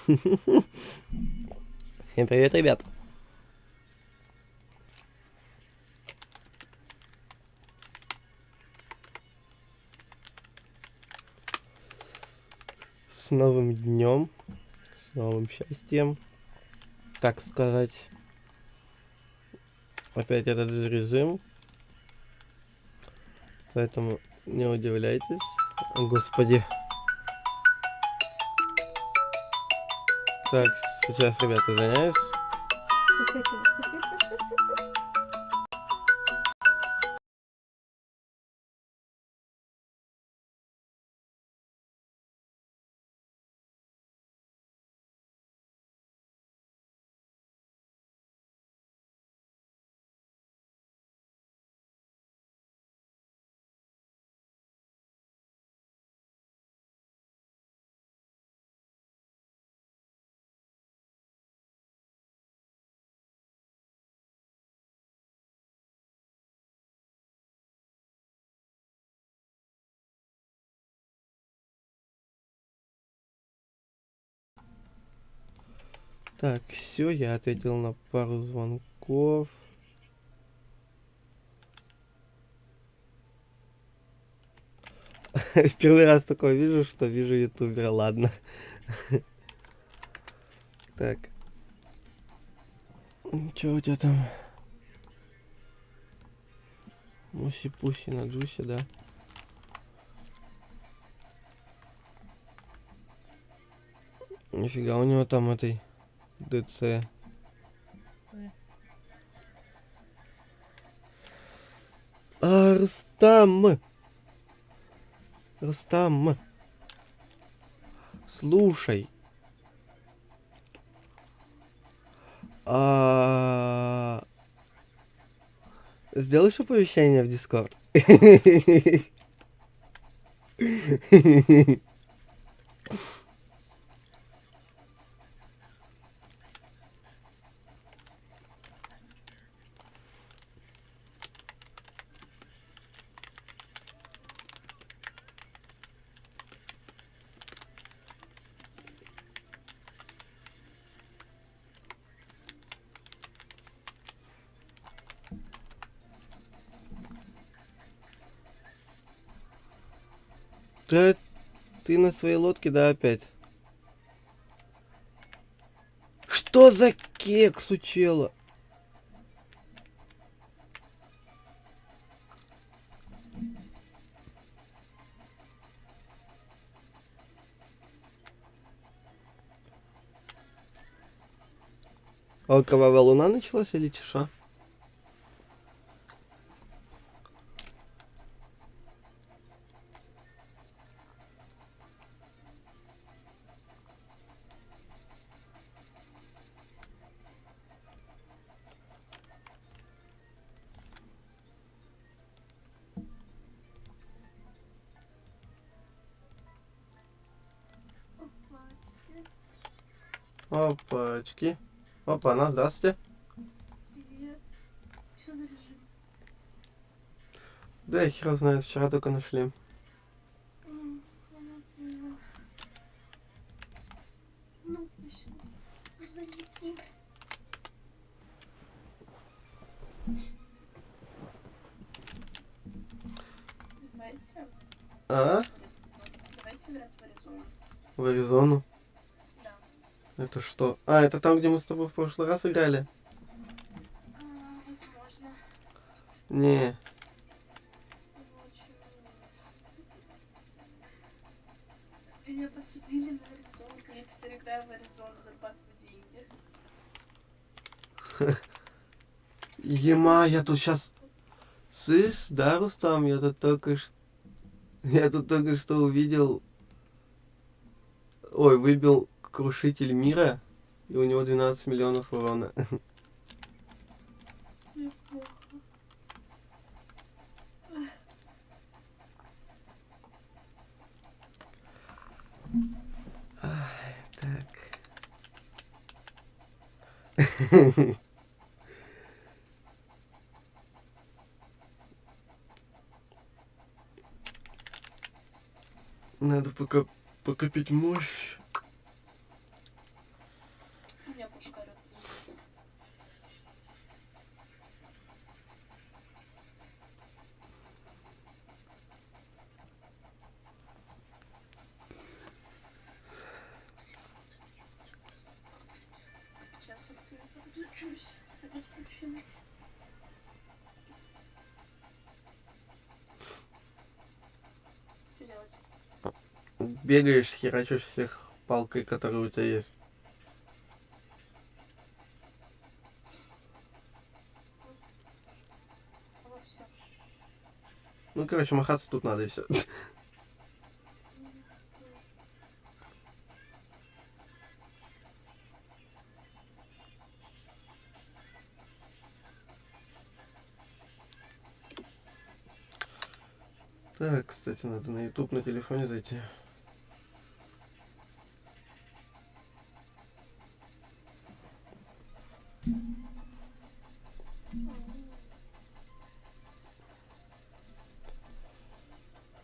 Всем привет, ребят. С новым днем, с новым счастьем, так сказать. Опять этот же режим, поэтому не удивляйтесь. Господи. Так, сейчас, ребята, извиняюсь. Так, все, я ответил на пару звонков. Первый раз такое вижу, что вижу ютубера, ладно. Так. Чё у тебя там? Муси-пуси на джусе, да? Нифига, у него там этой ДЦ. Рустам! Рустам! Слушай. Сделаешь оповещение в Дискорд? Да, ты на своей лодке, да, опять? Что за кекс у чела? А кровавая луна началась или чеша? Опачки. Опа, на, здравствуйте. Привет. Что за режим? Да, я хер знает, вчера только нашли. Понятно. Ну, сейчас залетим. Давайте. А? Давайте играть в Аризону. В Аризону? Да. Это что? А, это там, где мы с тобой в прошлый раз играли? Возможно. Не. Очень. Меня посадили на Аризону. Я теперь играю в Аризону, зарабатываю деньги. Ема, я тут сейчас... Слышь, да, Рустам, я тут только что... Я тут только что увидел... Ой, выбил крушитель мира, и у него 12 миллионов урона. Неплохо. Так. Надо пока покопить мощь. Учусь. Отключилась. Что делать? Бегаешь, херачишь всех палкой, которая у тебя есть. Алло, все. Ну, короче, махаться тут надо и все. Так, кстати, надо на YouTube на телефоне зайти.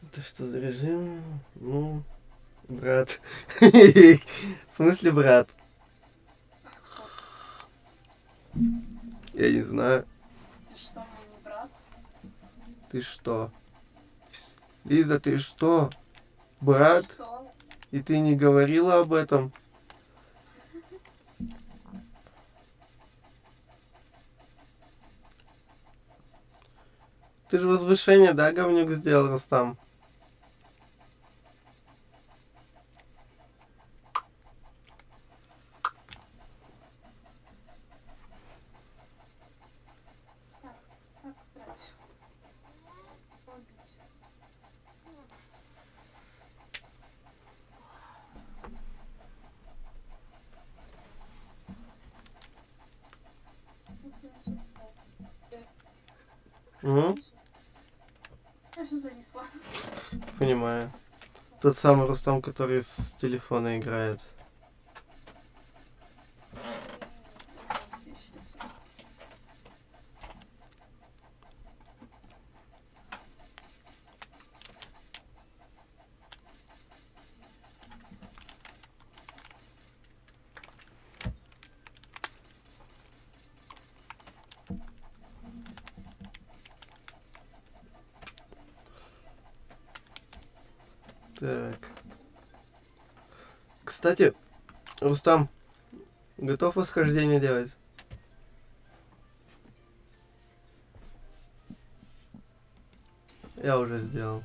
Это что за режим? Ну, брат. В смысле, брат? Я не знаю. Ты что, мой не брат? Ты что? Лиза, ты что? Брат? Что? И ты не говорила об этом? Ты же возвышение, да, говнюк сделал, Рустам? Как брать? Убить. Угу, Я все зависла. понимаю. Тот самый Рустам, который с телефона играет. Так. Кстати, Рустам, готов восхождение делать? Я уже сделал.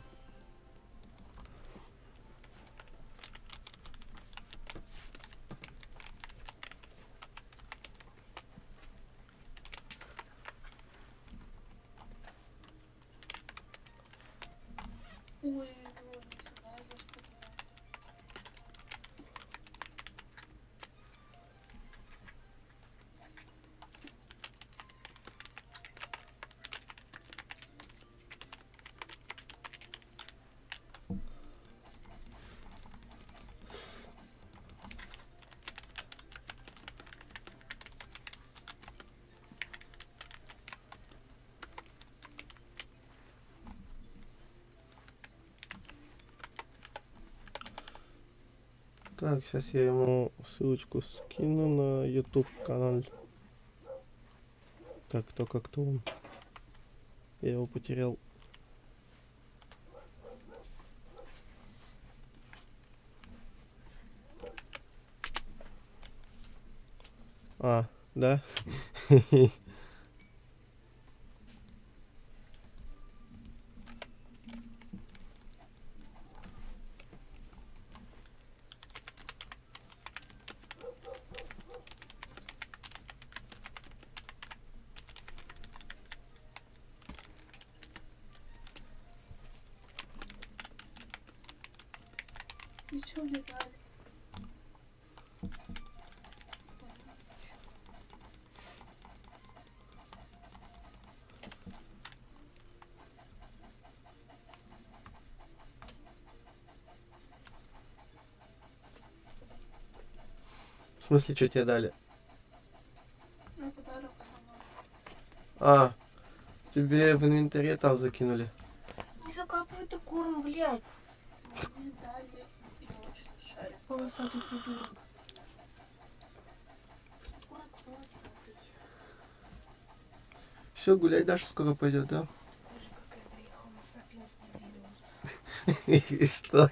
Ой, ой, нифига, за что ты? Так, сейчас я ему ссылочку скину на YouTube канал. Так, кто он? Я его потерял. А, да? Ничего не дали. В смысле, что тебе дали? На подарок сама. А, тебе в инвентаре там закинули. Не закапывай ты корм, блядь. Мне дали елочный шарик. Полосатый придурок. Придурок полосатый. Все, гулять Даша скоро пойдет, да? Даже какая-то и homo sapiens debiliums. И что?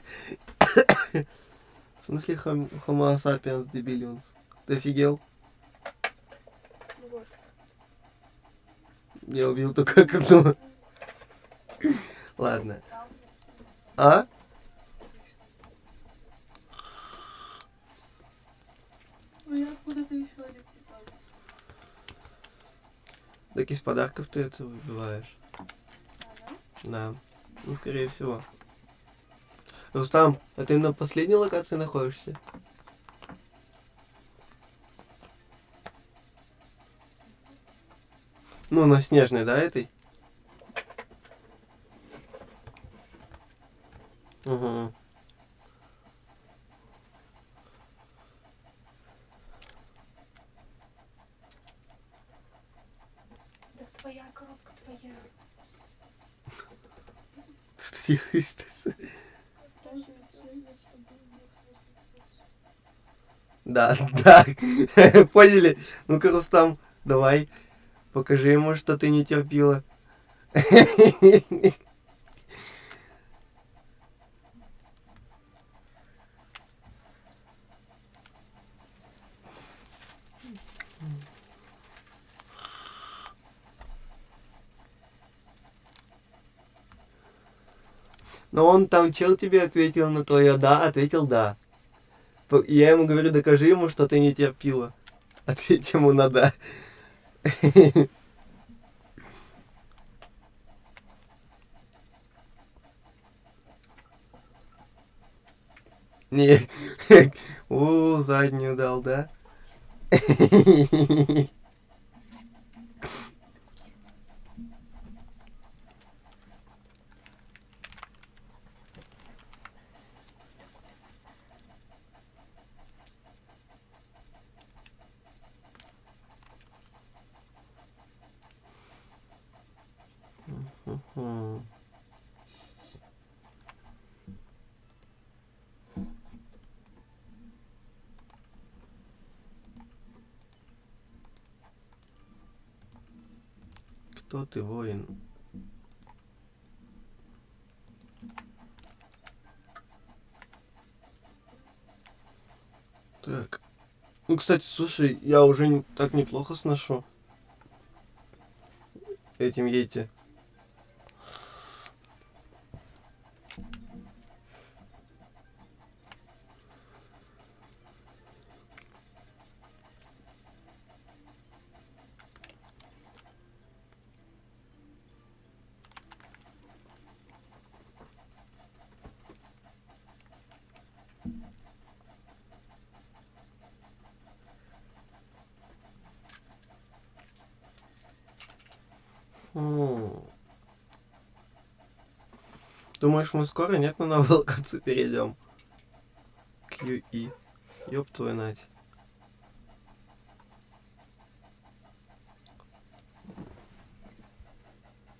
В смысле Homo sapiens debilians? Ты офигел? Вот. Я убил только одну. Ладно. А? Ну я откуда-то еще один питомец. Так из подарков ты это выбиваешь. А, да? Да. Ну, скорее всего. Рустам, а ты на последней локации находишься? Ну, на снежной, да, этой? Угу. Да твоя коробка твоя. Что ты делаешь? Тоже Да, да. Поняли? Ну-ка, Рустам, давай. Покажи ему, что ты не терпила. Но он там, чел, тебе ответил на твое «да», ответил «да». Я ему говорю, докажи ему, что ты не терпила. Ответь ему на «да». Не, заднюю дал, да? Мгм. Кто ты, воин? Так. Ну, кстати, слушай, я уже так неплохо сношу этим Йети. Хм. Думаешь, мы скоро, нет, на новую локацию перейдем? QE. Ёб твою нать.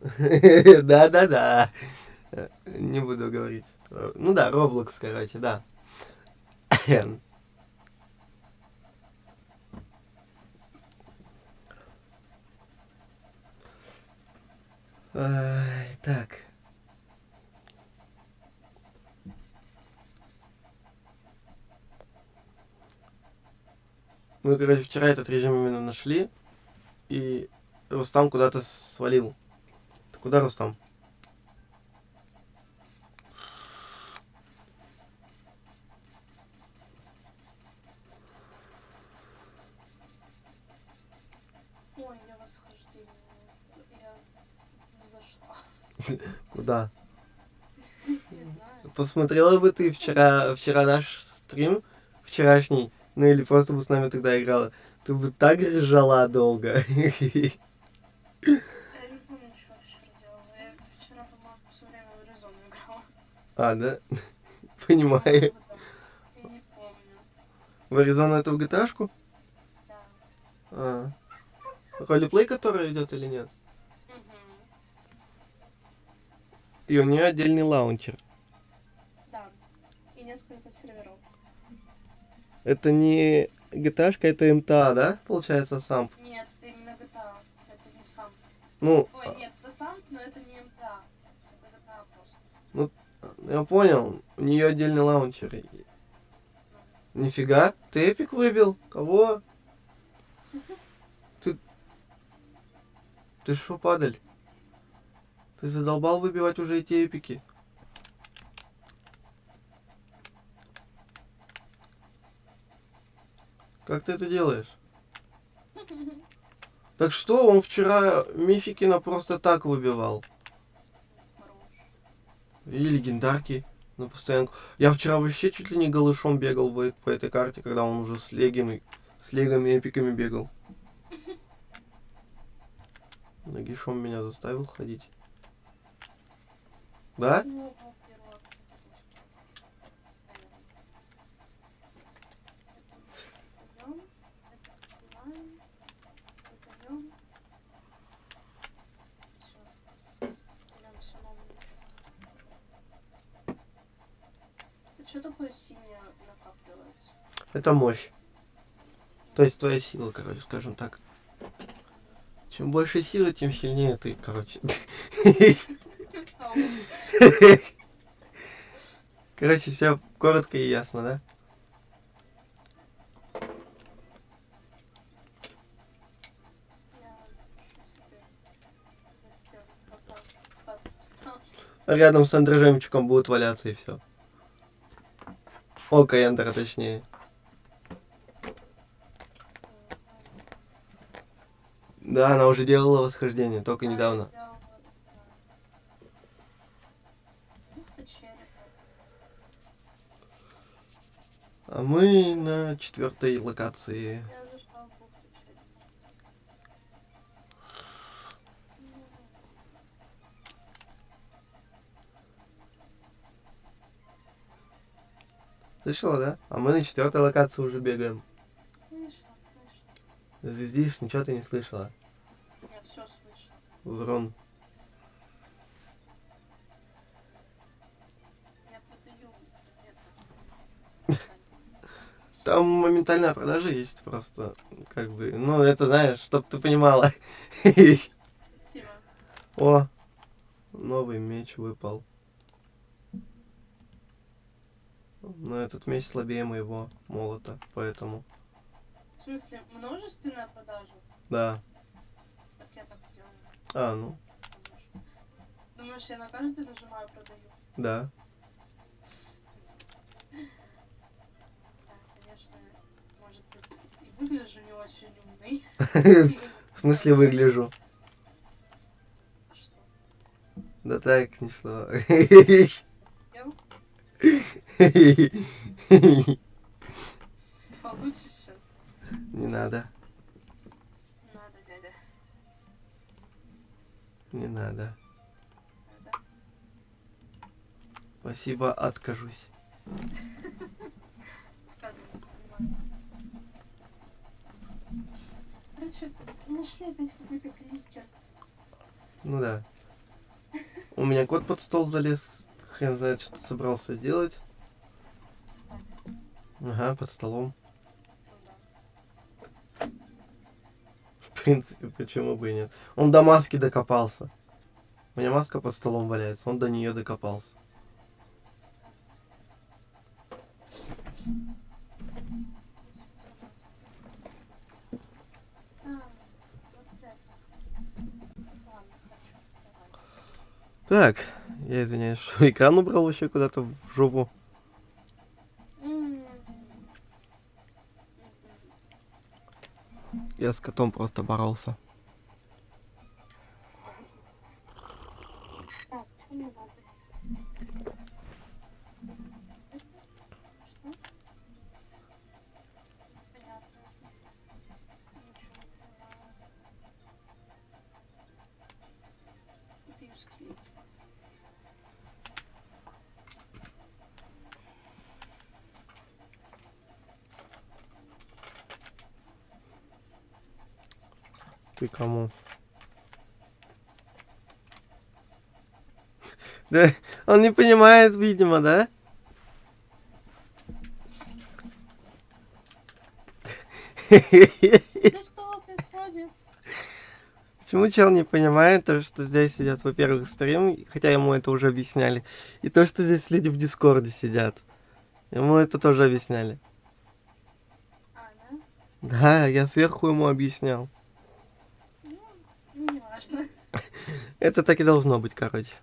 Да-да-да. Не буду говорить. Ну да, Roblox, короче, да. Ай, так. Мы, короче, вчера этот режим именно нашли, и Рустам куда-то свалил. Ты куда, Рустам? Ой, я восхождение. Я взошла. Куда? Не знаю. Посмотрела бы ты вчера наш стрим, вчерашний, ну или просто бы с нами тогда играла. Ты бы так ржала долго. Я не помню, что я вчера делала. Я вчера, по-моему, все время в Arizona играла. А, да? А, Понимаю. я не помню. В Аризону это в GTA-шку? Да. А. Ролеплей, который идет или нет? Угу. И у нее отдельный лаунчер. Да. И несколько серверов. Это не GTA-шка, это МТА, да? Получается сам. Нет, это именно GTA. Это не сам. Ну, Ой, нет, это сам, но это не МТА. Это GTA просто. я понял. У нее отдельный лаунчер. Нифига. Ты эпик выбил? Кого? Ты что, падаль? Ты задолбал выбивать уже эти эпики? Как ты это делаешь? Так что, он вчера Мификина просто так выбивал. Хорош. И легендарки на постоянку. Я вчера вообще чуть ли не голышом бегал по этой карте, когда он уже с легами эпиками бегал. Нагишом меня заставил ходить. Да? Ну, первый раз это очень классно. Наверное. Идем. Это открываем. Идем. Все. Идем все новую ночь. Это что такое синее накапливается? Это мощь. То есть твоя сила, короче, скажем так. Чем больше силы, тем сильнее ты, короче. Короче, все коротко и ясно, да? Я запишу себе на стену, пока статус поставлю. Рядом с Андрежемчиком будут валяться и все. Око Эндера, точнее. Да, она уже делала восхождение, только недавно. Бухта черепа. А мы на 4-й локации. Я зашла в бухту черепа. Слышала, да? А мы на 4-й локации уже бегаем. Слышала, слышала. Звездишь, ничего ты не слышала. Я все слышала. Врон. Я продаю это. Там моментальная продажа есть просто. Как бы, ну это знаешь, чтоб ты понимала. Спасибо. О, новый меч выпал. Но этот меч слабее моего молота, поэтому. В смысле, множественная продажа? Да. Как я так делаю? А, ну, Думаешь, я на каждый нажимаю продаю? да. Да, конечно, может быть, и выгляжу не очень умный. В смысле выгляжу? А что? Да так, ничего. Я получше сейчас. Не надо, Надо, дядя. не надо. Надо. Спасибо, откажусь. Отказывай, понимается. Короче, нашли опять какой-то кликер. Ну да. У меня кот под стол залез. Хрен знает, что тут собрался делать. Спать. Ага, под столом. Ну да. В принципе, почему бы и нет. Он до маски докопался. У меня маска под столом валяется, он до нее докопался. А, вот это. Ладно, хочу. Давай. Так, я извиняюсь, что экран убрал вообще куда-то в жопу. М. Я с котом просто боролся. Так, что мне надо? Что? Понятно. Ничего не понимаю. Убью скелетик. Ты кому? Да, он не понимает, видимо, да? Да что происходит? Почему чел не понимает то, что здесь сидят, во-первых, стрим, хотя ему это уже объясняли, и то, что здесь люди в Дискорде сидят. Ему это тоже объясняли. А, да? Да, я сверху ему объяснял. Ну, не важно. важно. Это так и должно быть, короче.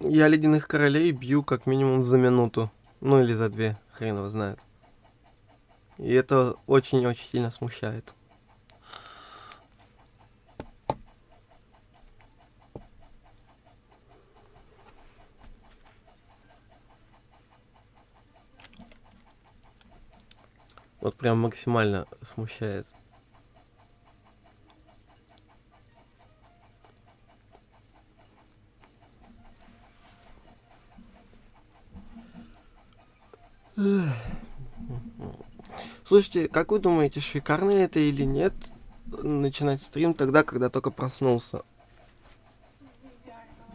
Я ледяных королей бью как минимум за минуту. Ну или за 2, хрен его знает. И это очень-очень сильно смущает. Вот прям максимально смущает. Слушайте, как вы думаете, шикарно это или нет? Начинать стрим тогда, когда только проснулся. Идеально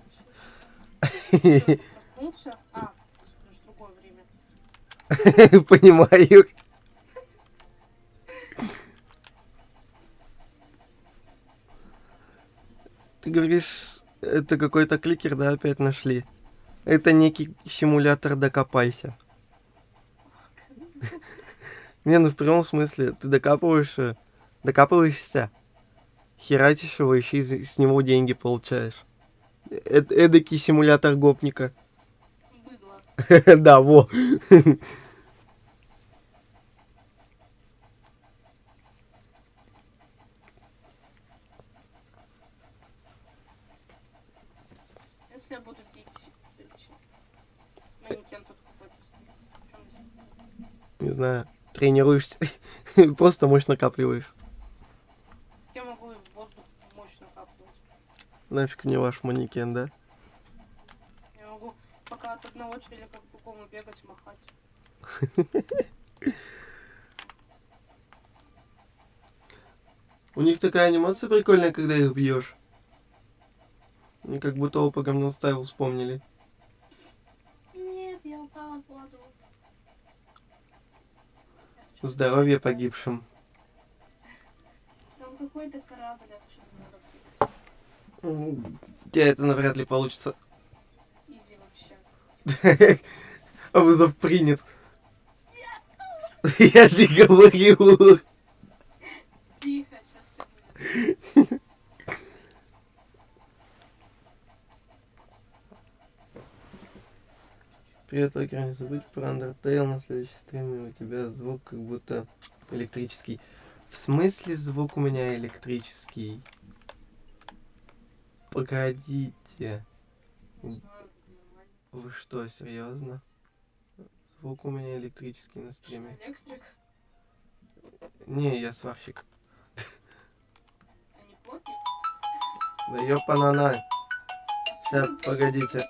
вообще. Проснулся? А, это же другое время. Понимаю. Ты говоришь, это какой-то кликер, да, опять нашли? Это некий симулятор «Докопайся». Не, ну в прямом смысле, ты докапываешься, херачишь его, еще и с него деньги получаешь. Эдакий симулятор гопника. Быдло. Да, во. Если я буду бить манекен тут какой-то стоит. В чем здесь? Не знаю, тренируешься, просто мощь накапливаешь. Я могу и в воздух мощь накапливать. Нафиг мне ваш манекен, да? Я могу пока от одного челика к другому бегать, махать. У них такая анимация прикольная, когда их бьешь. Они как будто Опа Гамнам Стайл вспомнили. Нет, я упала в воду. Здоровье погибшим. Там какой-то корабль, вообще надо быть. У тебя это навряд ли получится. Изи вообще. А вызов принят. Я же говорю. Тихо, сейчас все будет. Привет, Окер, не забудь про Undertale на следующий стрим, и у тебя звук как будто электрический. В смысле звук у меня электрический? Погодите. Не знаю, нормально. Вы что, серьезно? Звук у меня электрический на стриме. Электрик, Не, я сварщик. а не плотник. Да ёпанана. Сейчас, погодите.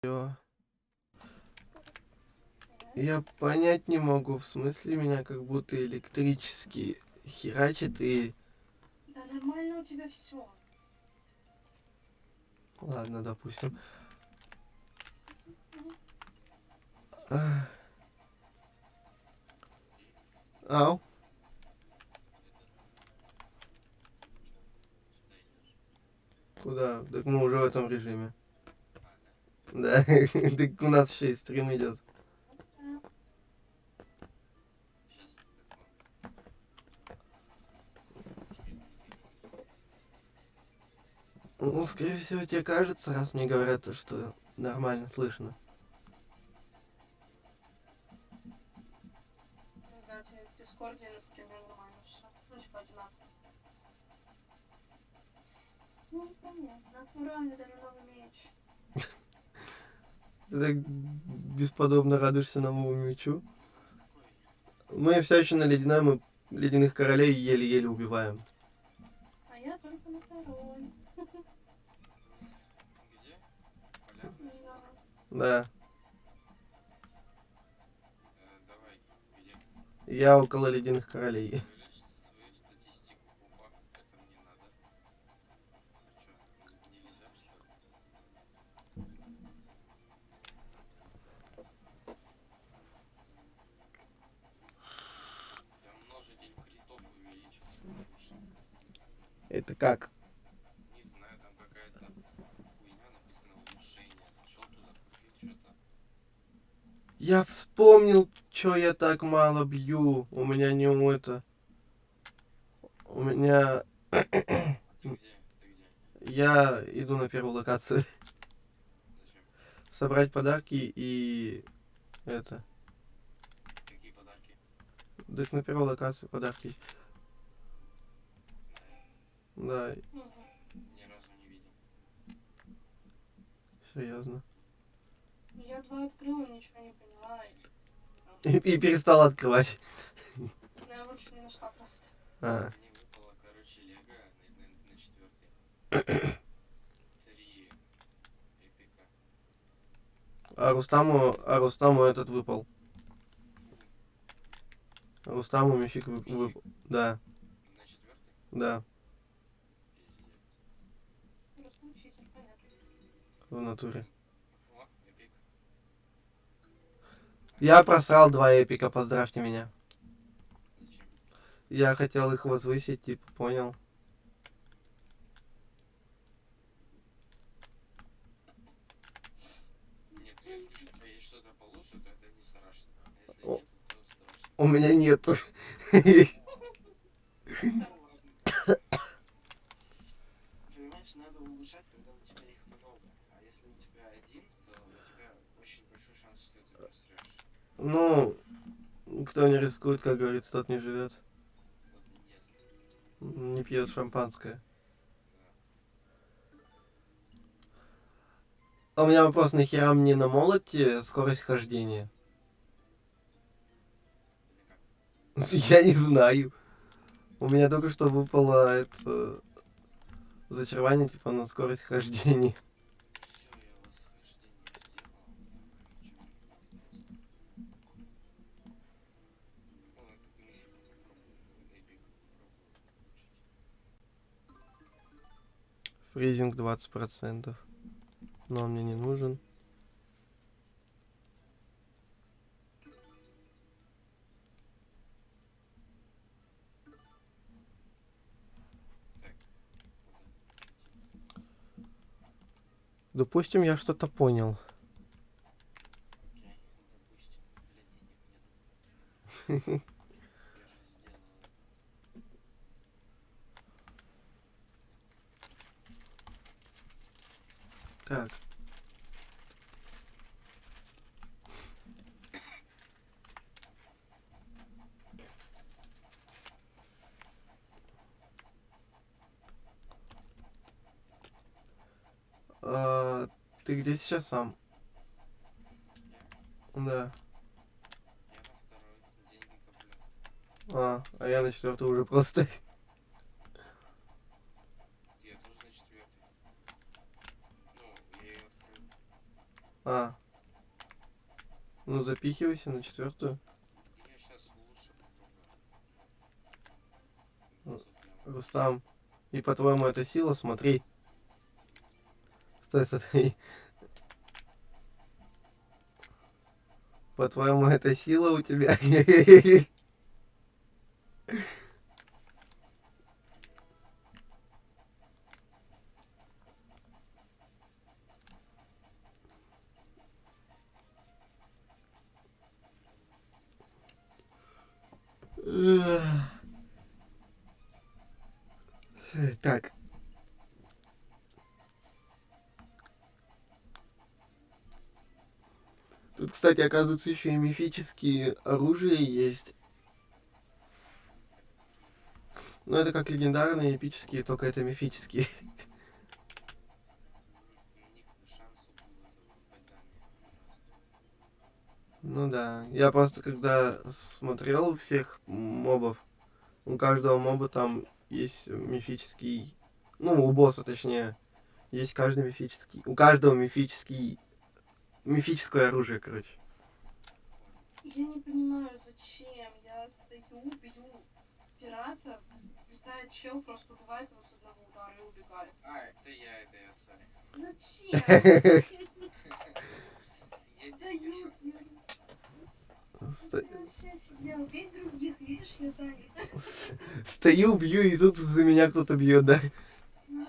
Ё. Я понять не могу, в смысле меня как будто электрический херачит и... Да нормально у тебя все. Ладно, допустим. Ах. Ау. Куда? Так мы уже в этом режиме. Да, так у нас еще и стрим идет. Ну, скорее всего, тебе кажется, раз мне говорят, то, что нормально слышно. Не знаю, тебе в Дискорде на стриме нормально все. Ну, типа одинаково. Ну, понятно. Ура, мне дали новый меч. Ты так бесподобно радуешься новому мечу. Мы все еще на ледяной, мы ледяных королей еле-еле убиваем. А я только на второй. Где? Поляна? Да. Да. Давай, где? Я около ледяных королей. Увеличить свою статистику куба. Это мне надо. А чё, не везёт, что ли? Я множитель критов увеличил. Слушай, Это как? не знаю, там какая-то хуйня написана улучшение. Зашел туда, купил что-то. Я вспомнил, чё я так мало бью. У меня не это. У меня... Ты где? Ты где? Я иду на первую локацию. Зачем? Собрать подарки и... Это. Какие подарки? Так на первой локации подарки есть. Да, Мгм. Ни разу не видел. серьезно. Я два открыла, ничего не поняла. И перестал открывать. Ну, я больше не нашла просто. А. Мне выпало, короче, лего на 4-й. 3 эпика. А Рустаму этот выпал. Рустаму мифик выпал. Да, На 4-й? да, Пиздец. Разлучитель, понятно. в натуре. О, эпик. Я просрал 2 эпика, поздравьте меня. Зачем? Я хотел их возвысить, типа, понял. Нет, ну если у тебя есть что-то получше, то это не страшно. А если О. нет, то страшно. У меня нет. Ну ладно. Понимаешь, надо улучшать, когда у тебя их много. А если у тебя один, то у тебя очень большой шанс, что ты просрешь. Ну, кто не рискует, как говорится, тот не живет. Вот нет. Не пьет шампанское. А у меня вопрос, нахера мне на молоте скорость хождения? Это как? Я не знаю. У меня только что выпало это зачарование типа на скорость хождения. Все, я восхождение сделал. Так, ничего. О, этот мифик попробую. Эпик попробую получить. Фризинг 20%. Но он мне не нужен. Так, Допустим, я что-то понял. окей, допустим, для денег нет. Я же сделал. Как? Ты где сейчас сам? Я? Да. Я на второй деньги коплю. А я на 4 уже просто. Я тоже на 4-й. Ну, я ее открыл. А. Ну запихивайся на 4. Я сейчас лучше попробую. Ну, 500 лямов. Рустам. И по-твоему это сила? Смотри. Стой, смотри. По-твоему это сила у тебя? Так. Тут, кстати, оказывается, еще и мифические оружия есть. Но это как легендарные, эпические, только это мифические. У них шанс было выпадания. Ну да. Я просто когда смотрел всех мобов, у каждого моба там есть мифический... Ну, у босса точнее. Есть каждый мифический... У каждого мифическое оружие, короче. Я не понимаю, зачем. Я стою, бью пирата, летает чел, просто убивает его с одного удара и убегает. А, это я, сори. Зачем? Я Стою, Сто- ты вообще офигел. Бей других, видишь, я занят. Стою, бью, и тут за меня кто-то бьет, да? Ну,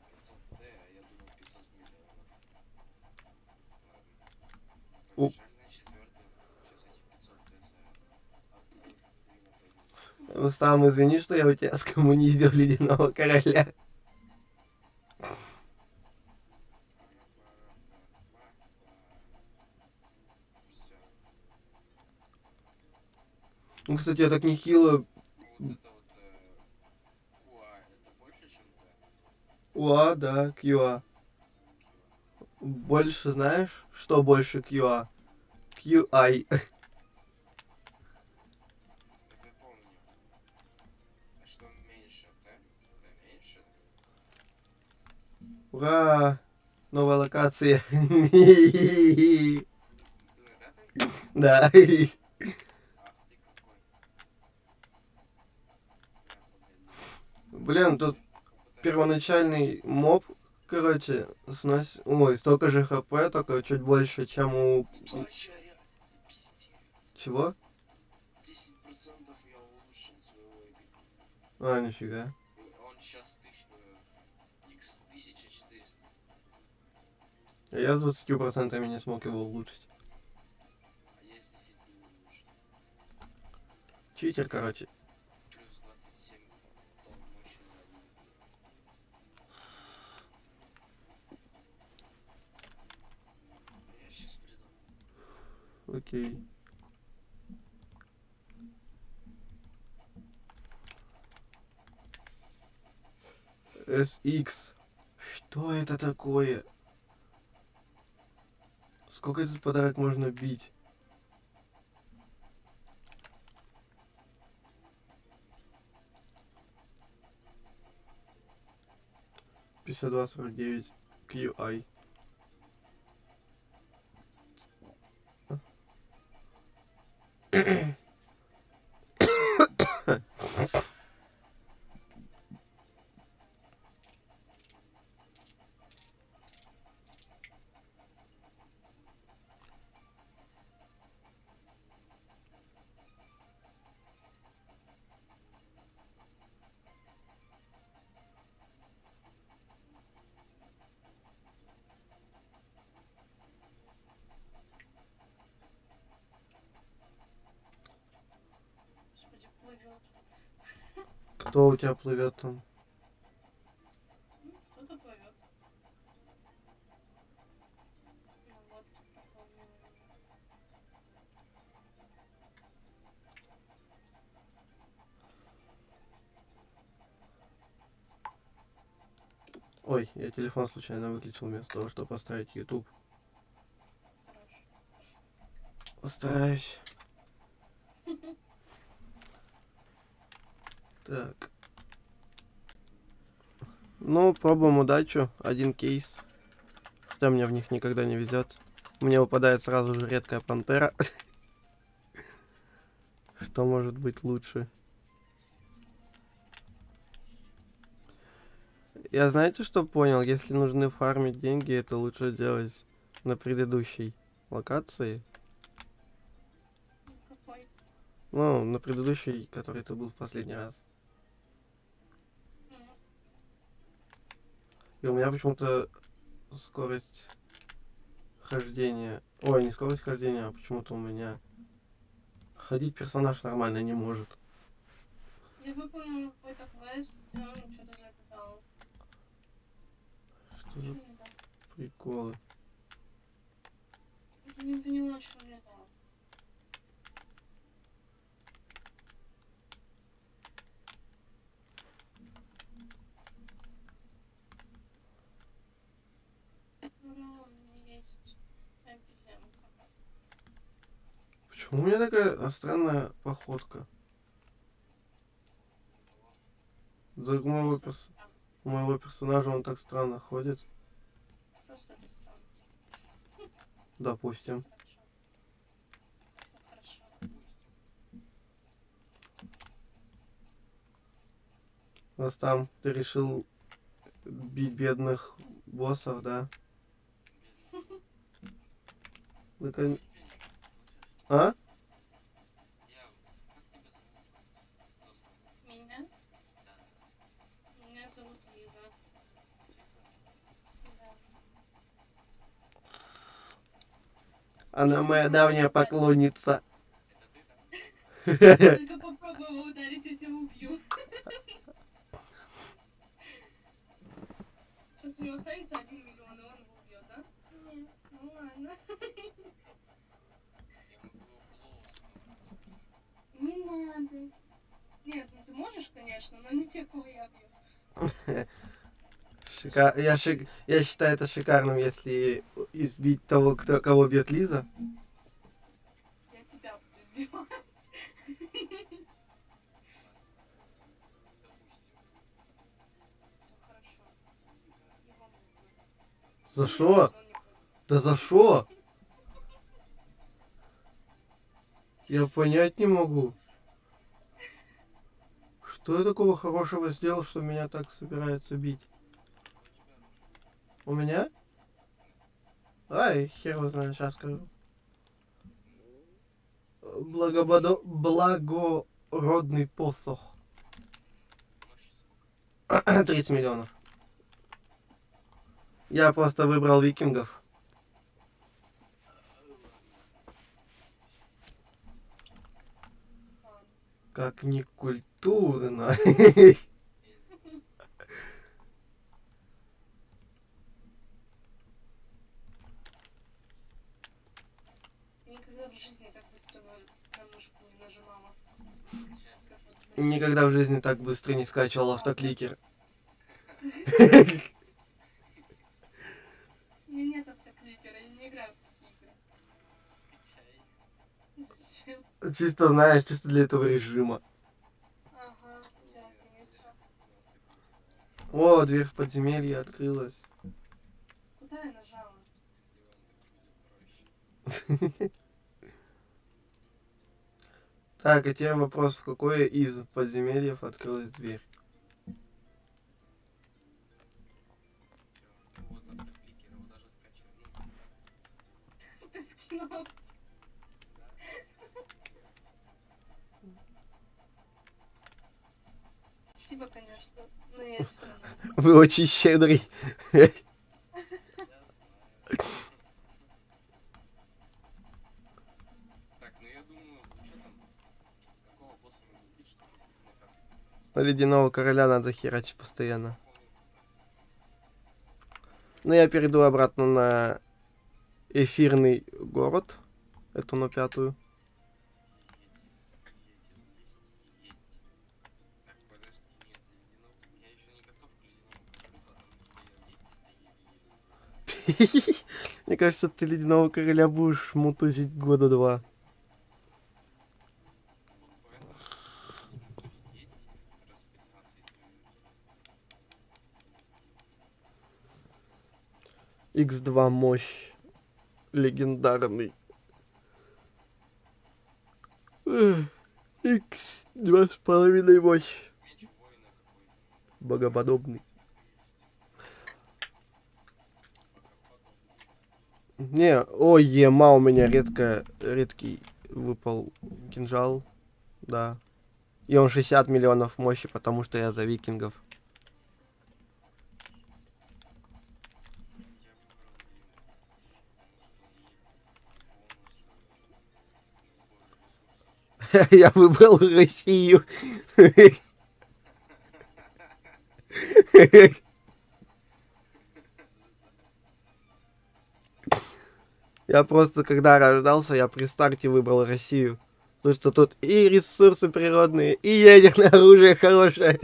500 Д, а я думал 500 миллионов. О. Ладно, побежали на четвертую. Сейчас эти 500 Д за одну игру пойдут. Рустам, извини, что я у тебя скоммуниздил ледяного короля. Ну, кстати, я так нехило... Вот это вот QA, это больше, чем Д? УА, да, QA. Больше знаешь, что больше QA? QI. Это я помню. А что меньше Д? Д меньше? Ура! Новая локация. Ты рядом? Да. Ах ты какой. Блин, тут первоначальный моб, короче, сносит... Ой, столько же хп, только чуть больше, чем у... Точно, пиздец. Чего? 10% я улучшил своего эпика. А, нифига. Он сейчас x 1400. А я с 20% не смог его улучшить. А я с 10 улучшил. Читер, короче. Плюс 27 тонн мощи на один. Я сейчас приду. Окей. SX. Что это такое? Сколько этот подарок можно бить? 52-49 QI. Господи, плывет. Кто у тебя плывет там? Кто-то плывет. Ну вот, пополнил. Ой, я телефон случайно выключил вместо того, чтобы поставить YouTube. Хорош. Постараюсь. Так. Ну, пробуем удачу. Один кейс. Хотя мне в них никогда не везет. Мне выпадает сразу же редкая пантера. Что может быть лучше? Я знаете, что понял? Если нужны фармить деньги, это лучше делать на предыдущей локации. Какой? Ну, на предыдущей, который ты был в последний раз. М, И у меня почему-то скорость хождения... Ой, не скорость хождения, а почему-то у меня... Ходить персонаж нормально не может. Я выполнил какой-то квест, и он что-то запитал. Что за Ничего не дал. приколы? Не поняла, что мне дал. Ура, у меня есть обезьянка. Почему у меня такая странная походка? Да, у моего персонажа он так странно ходит, Просто ты странный. допустим. Хорошо. Всё хорошо. Раз там ты решил бить бедных боссов, да? Наконец. А? Меня? Меня зовут Лиза. Да. Она моя давняя поклонница. Только попробую его ударить, я тебя убью. Сейчас у него останется 1 миллион, и он его убьет, да? Нет, ну ладно. Не надо. Нет, ну ты можешь, конечно, но не те, кого я бью. Я считаю это шикарным, если избить того, кого бьет Лиза. Я тебя буду издевать. Всё хорошо. Его можно. За Нет, что? он не будет. Да за что? Я понять не могу. Что я такого хорошего сделал, что меня так собираются бить? У меня? Ай, хер его знает, сейчас скажу. Благородный посох. 30 миллионов. Я просто выбрал викингов. Ладно. Как некультурно. Я никогда в жизни так быстро на мышку не нажимала. Как вот в Никогда в жизни так быстро не скачивал автокликер. У меня нет автокликера, я не играю в такие игры. Зачем? Чисто, знаешь, чисто для этого режима. Ага, да, конечно. О, дверь в подземелье открылась. Куда я нажала? Так, а теперь вопрос, в какое из подземельев открылась дверь? Ты скинул. Спасибо, конечно, но я все равно. Вы очень щедрый. Так, ну я думаю, что там? Какого босса надо убить, чтобы на как? Ледяного короля надо херачить постоянно. Ну, я перейду обратно на эфирный город. Эту на 5-ю. Так, подожди, нет, ледяного. Я еще не готов к ледяному королю, потому что я еле-еле. Мне кажется, ты ледяного короля будешь мутузить года 2. Вот поэтому буду лететь раз 15 минут. X2 мощь. Легендарный. X 2,5 мощь. Меч воина какой-то. Богоподобный. Не, ой, ема, у меня редкий выпал кинжал, да. И он 60 миллионов мощи, потому что я за викингов. Я выбрал бонус сбора ресурсов. Я выбрал Россию. Я просто, когда рождался, я при старте выбрал Россию. Потому что тут и ресурсы природные, и ядерное оружие хорошее.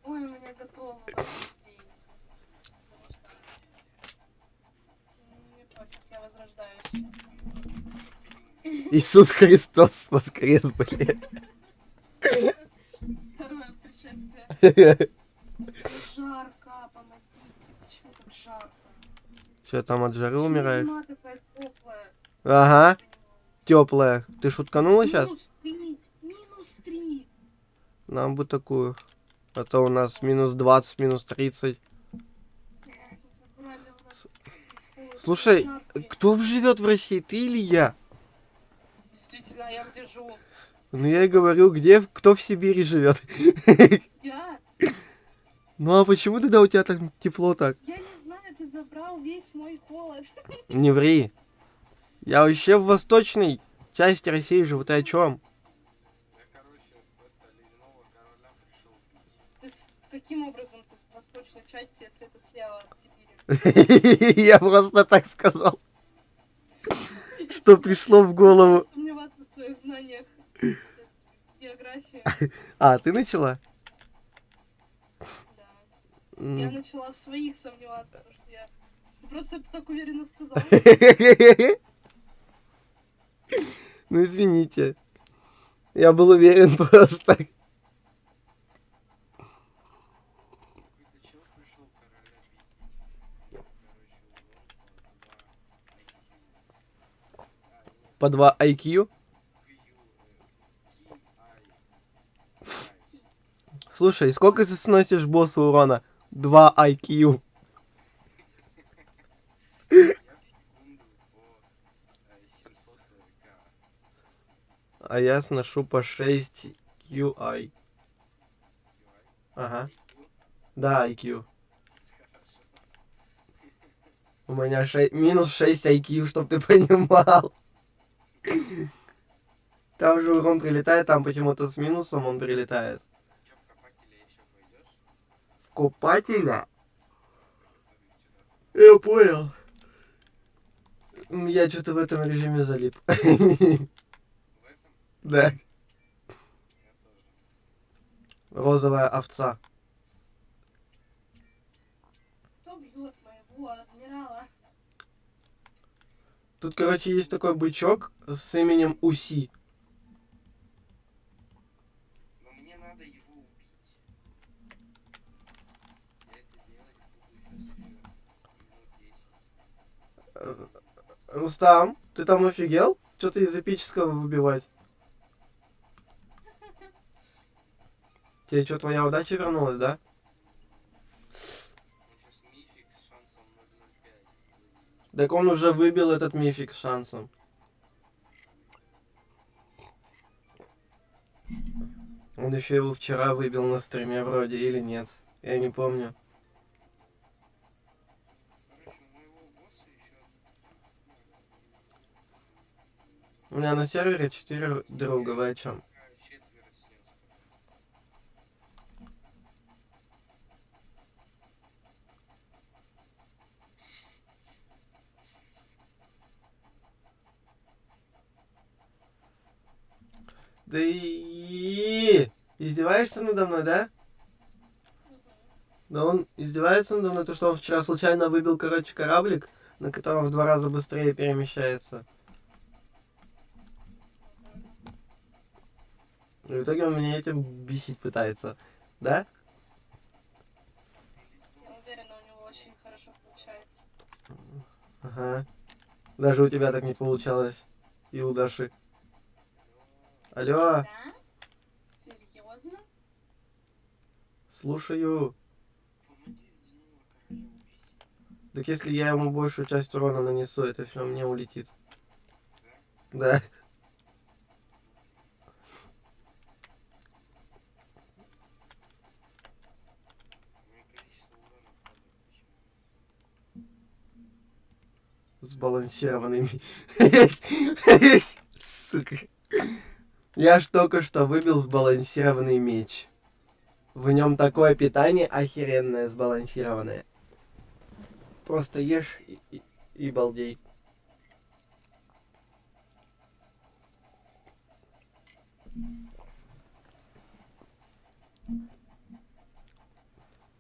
Ой, у меня готово возрождение. Мне пофиг, я возрождаюсь. Иисус Христос воскрес, блядь. Второе пришествие. Жарко, помогите. Почему так жарко? Че там от жары Почему умираешь? зима такая теплая? Ага, теплая. Ты шутканула сейчас? -3. -3. Нам бы такую. А то у нас -20, -30. Забрали у нас из холода Слушай, перчатки. кто живет в России, ты или я? Действительно, а я где живу? Ну я и говорю, кто в Сибири живет? Я? Ну а почему тогда у тебя так тепло так? Я не знаю, ты забрал весь мой холод. Не ври. Я вообще в восточной части России живу, ты о чем? Я, короче, это ледяного короля пришел пить. Ты каким образом ты в восточной части, если это слева от Сибири? Я просто так сказал, что пришло в голову. Сомневаться в своих знаниях географии. А, ты начала? Да. Я начала в своих сомневаться, потому что я... Ты просто это так уверенно сказал. Ну извините. Я был уверен просто. Какой-то чел пришел короля бить. Короче, По 2 IQ. Слушай, сколько ты сносишь боссу урона? 2 IQ. я в секунду по 700 к. А я сношу по 6 QI. Ага. Да, IQ. У меня -6 IQ, чтоб ты понимал. Там же урон прилетает, там почему-то с минусом он прилетает. Чё, в копателя еще пойдешь? В копателя? Я понял. Я что-то в этом режиме залип. В этом Да. я тоже. Розовая овца. Кто бьет моего адмирала? Тут, короче, есть такой бычок с именем Уси. Но мне надо его убить. Я это делать буду сейчас еще минут 10. Рустам, ты там офигел? Что-то из эпического выбивать? Тебе что, твоя удача вернулась, да? Он сейчас мифик с шансом 0,05. Так он уже выбил этот мифик с шансом. Он еще его вчера выбил на стриме вроде, или нет? Я не помню. Короче, у моего босса еще У меня на сервере 4 друга, вы о чем? четверо снес. Да и издеваешься надо мной, да? Да он издевается надо мной, то что он вчера случайно выбил, короче, кораблик, на котором в 2 раза быстрее перемещается. И в итоге он меня этим бесить пытается. Да? Я уверена, у него очень хорошо получается. Ага. Даже у тебя так не получалось. И у Даши. Алло, Да? Серьезно? слушаю. Помоги ледяного короля увести. Так если я ему большую часть урона нанесу, это все мне улетит. Да. У меня количество урона падает почему. Сбалансированный. Сука. Я ж только что выбил сбалансированный меч. В нем такое питание охеренное, сбалансированное. Просто ешь и балдей.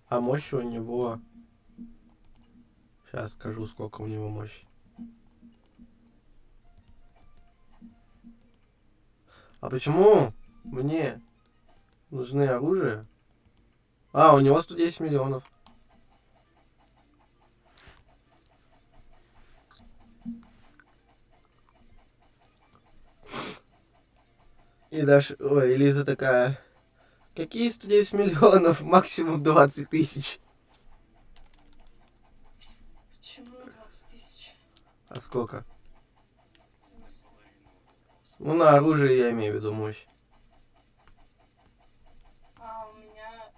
А мощь у него... Сейчас скажу, сколько у него мощи. А почему мне нужны оружие? А, у него 110 миллионов. И даже... Ой, Лиза такая... Какие 110 миллионов? Максимум 20 тысяч. Почему 20 тысяч? А сколько? В смысле? Ну, на оружие я имею в виду мощь. А, у меня...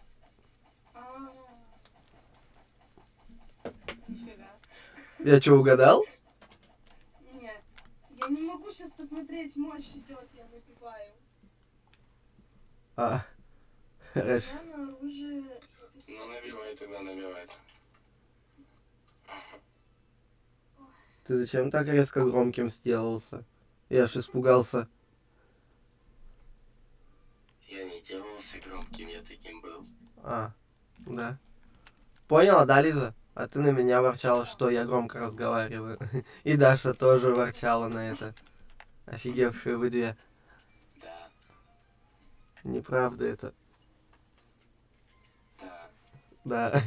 Нифига. Я что, угадал? Нет. Я не могу сейчас посмотреть, мощь идет, я набиваю. А, У хорошо. меня на оружие... Ну, набивай тогда, набивай. Ты зачем так резко громким сделался? Я аж испугался. Я не делался громким, я таким был. А, да. Поняла, да, Лиза? А ты на меня ворчала, что я громко разговариваю. И Даша тоже ворчала на это. Офигевшие вы две. Да, Неправда это. да. Да.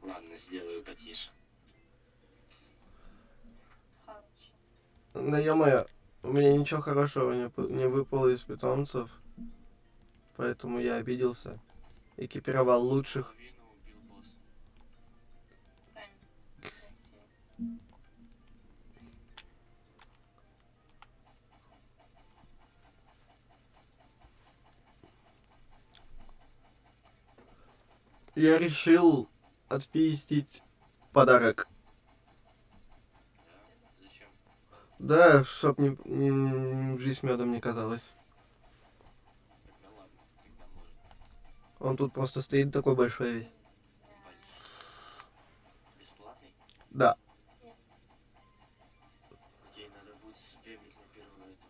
Ладно, сделаю потише. Хорошо. Да ё-моё, у меня ничего хорошего не выпало из питомцев. Поэтому я обиделся. Экипировал лучших. Половину убил босса. Тань, спасибо. Я решил отпиздить подарок. Да? Зачем? Да, чтоб жизнь медом не казалась. Тогда ладно, тогда можно. Он тут просто стоит такой большой весь. Бесплатный? Да. Тебе надо будет бегать на первую эту,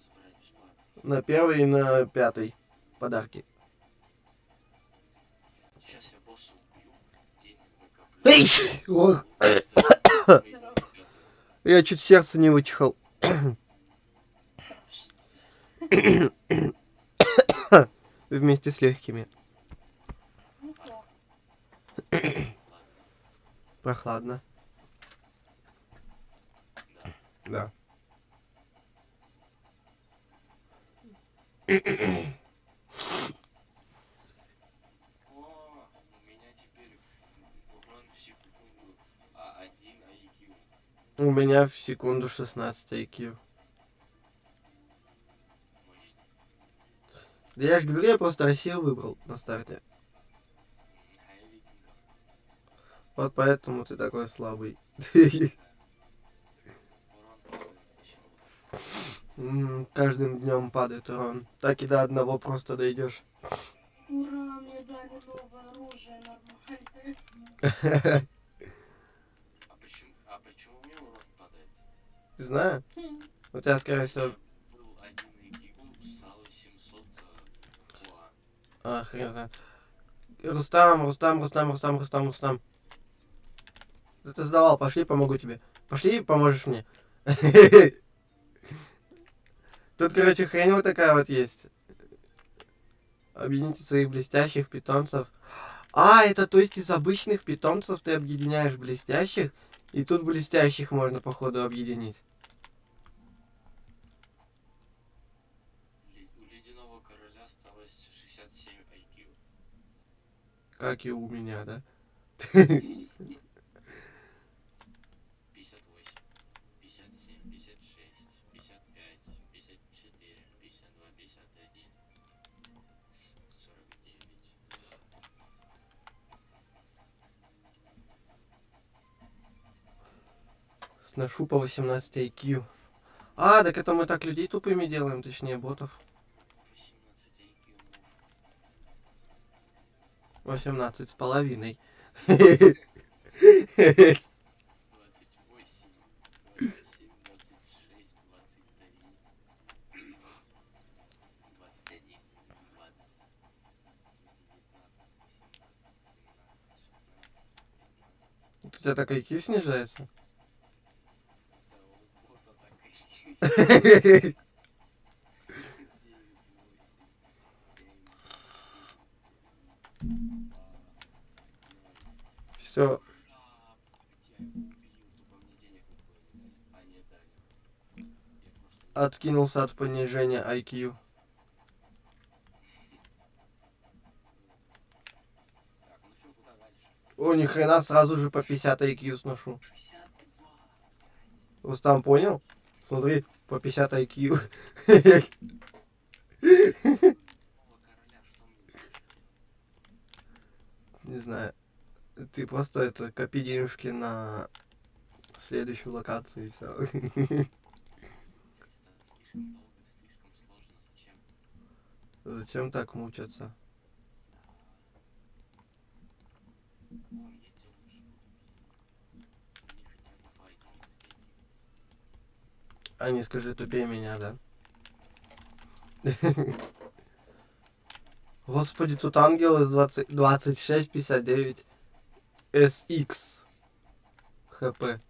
забрать бесплатно. На первый и на пятый подарки. Сейчас я босса убью, денег накоплю. Ох, Здорово. я чуть сердце не вытихал. Вместе с легкими. Неплохо. Прохладно. Да. О, у меня теперь урон в секунду А1 IQ. У меня в секунду 16 IQ. Мощно. Да я же говорю, я просто Россию выбрал на старте. А я викингов. Вот поэтому ты такой слабый. Урон падает почему-то. Каждым днем падает урон. Так и до одного просто дойдешь. Ура, мне дали новое оружие нормальное. А почему у меня урон падает? Не знаю. Хм. У тебя, скорее всего... Был 1 IQ, стало 700 КУА. А, хрен знает. Рустам. Да ты сдавал, пошли, помогу тебе. Пошли, поможешь мне. Тут, короче, хрень вот такая вот есть. Объедините своих блестящих питомцев. А, это то есть из обычных питомцев ты объединяешь блестящих, и тут блестящих можно, походу, объединить. У ледяного короля осталось 67 IQ. Как и у меня, да? 58, 57, 56, 55, 54, 52, 51, 49. Сношу по 18 IQ. А, так это мы так людей тупыми делаем, точнее ботов. 18,5. 28, 27, 26, 23, 21, 20, 19, 18, 17, У тебя так IQ снижается? Да, вот так и 9, 8, 7, Все, я его убью, тупо мне денег никуда не дали. А, нет, дали. Я просто... откинулся от понижения IQ. Так, ну что, куда дальше? О, ни хрена, сразу же по 50 IQ сношу. 62. Рустам, понял? Смотри, по 50 IQ. Нового короля, что мне делать? Не знаю. Ты просто это копи денежки на следующую локацию и все. Это слишком долго, слишком сложно. Зачем? Зачем так мучаться? Вон, я тебе лучше буду бить. Они хотя бы файтинг такие. А не скажи тупее меня, да? Господи, тут ангел из 2659 SX ХП. Я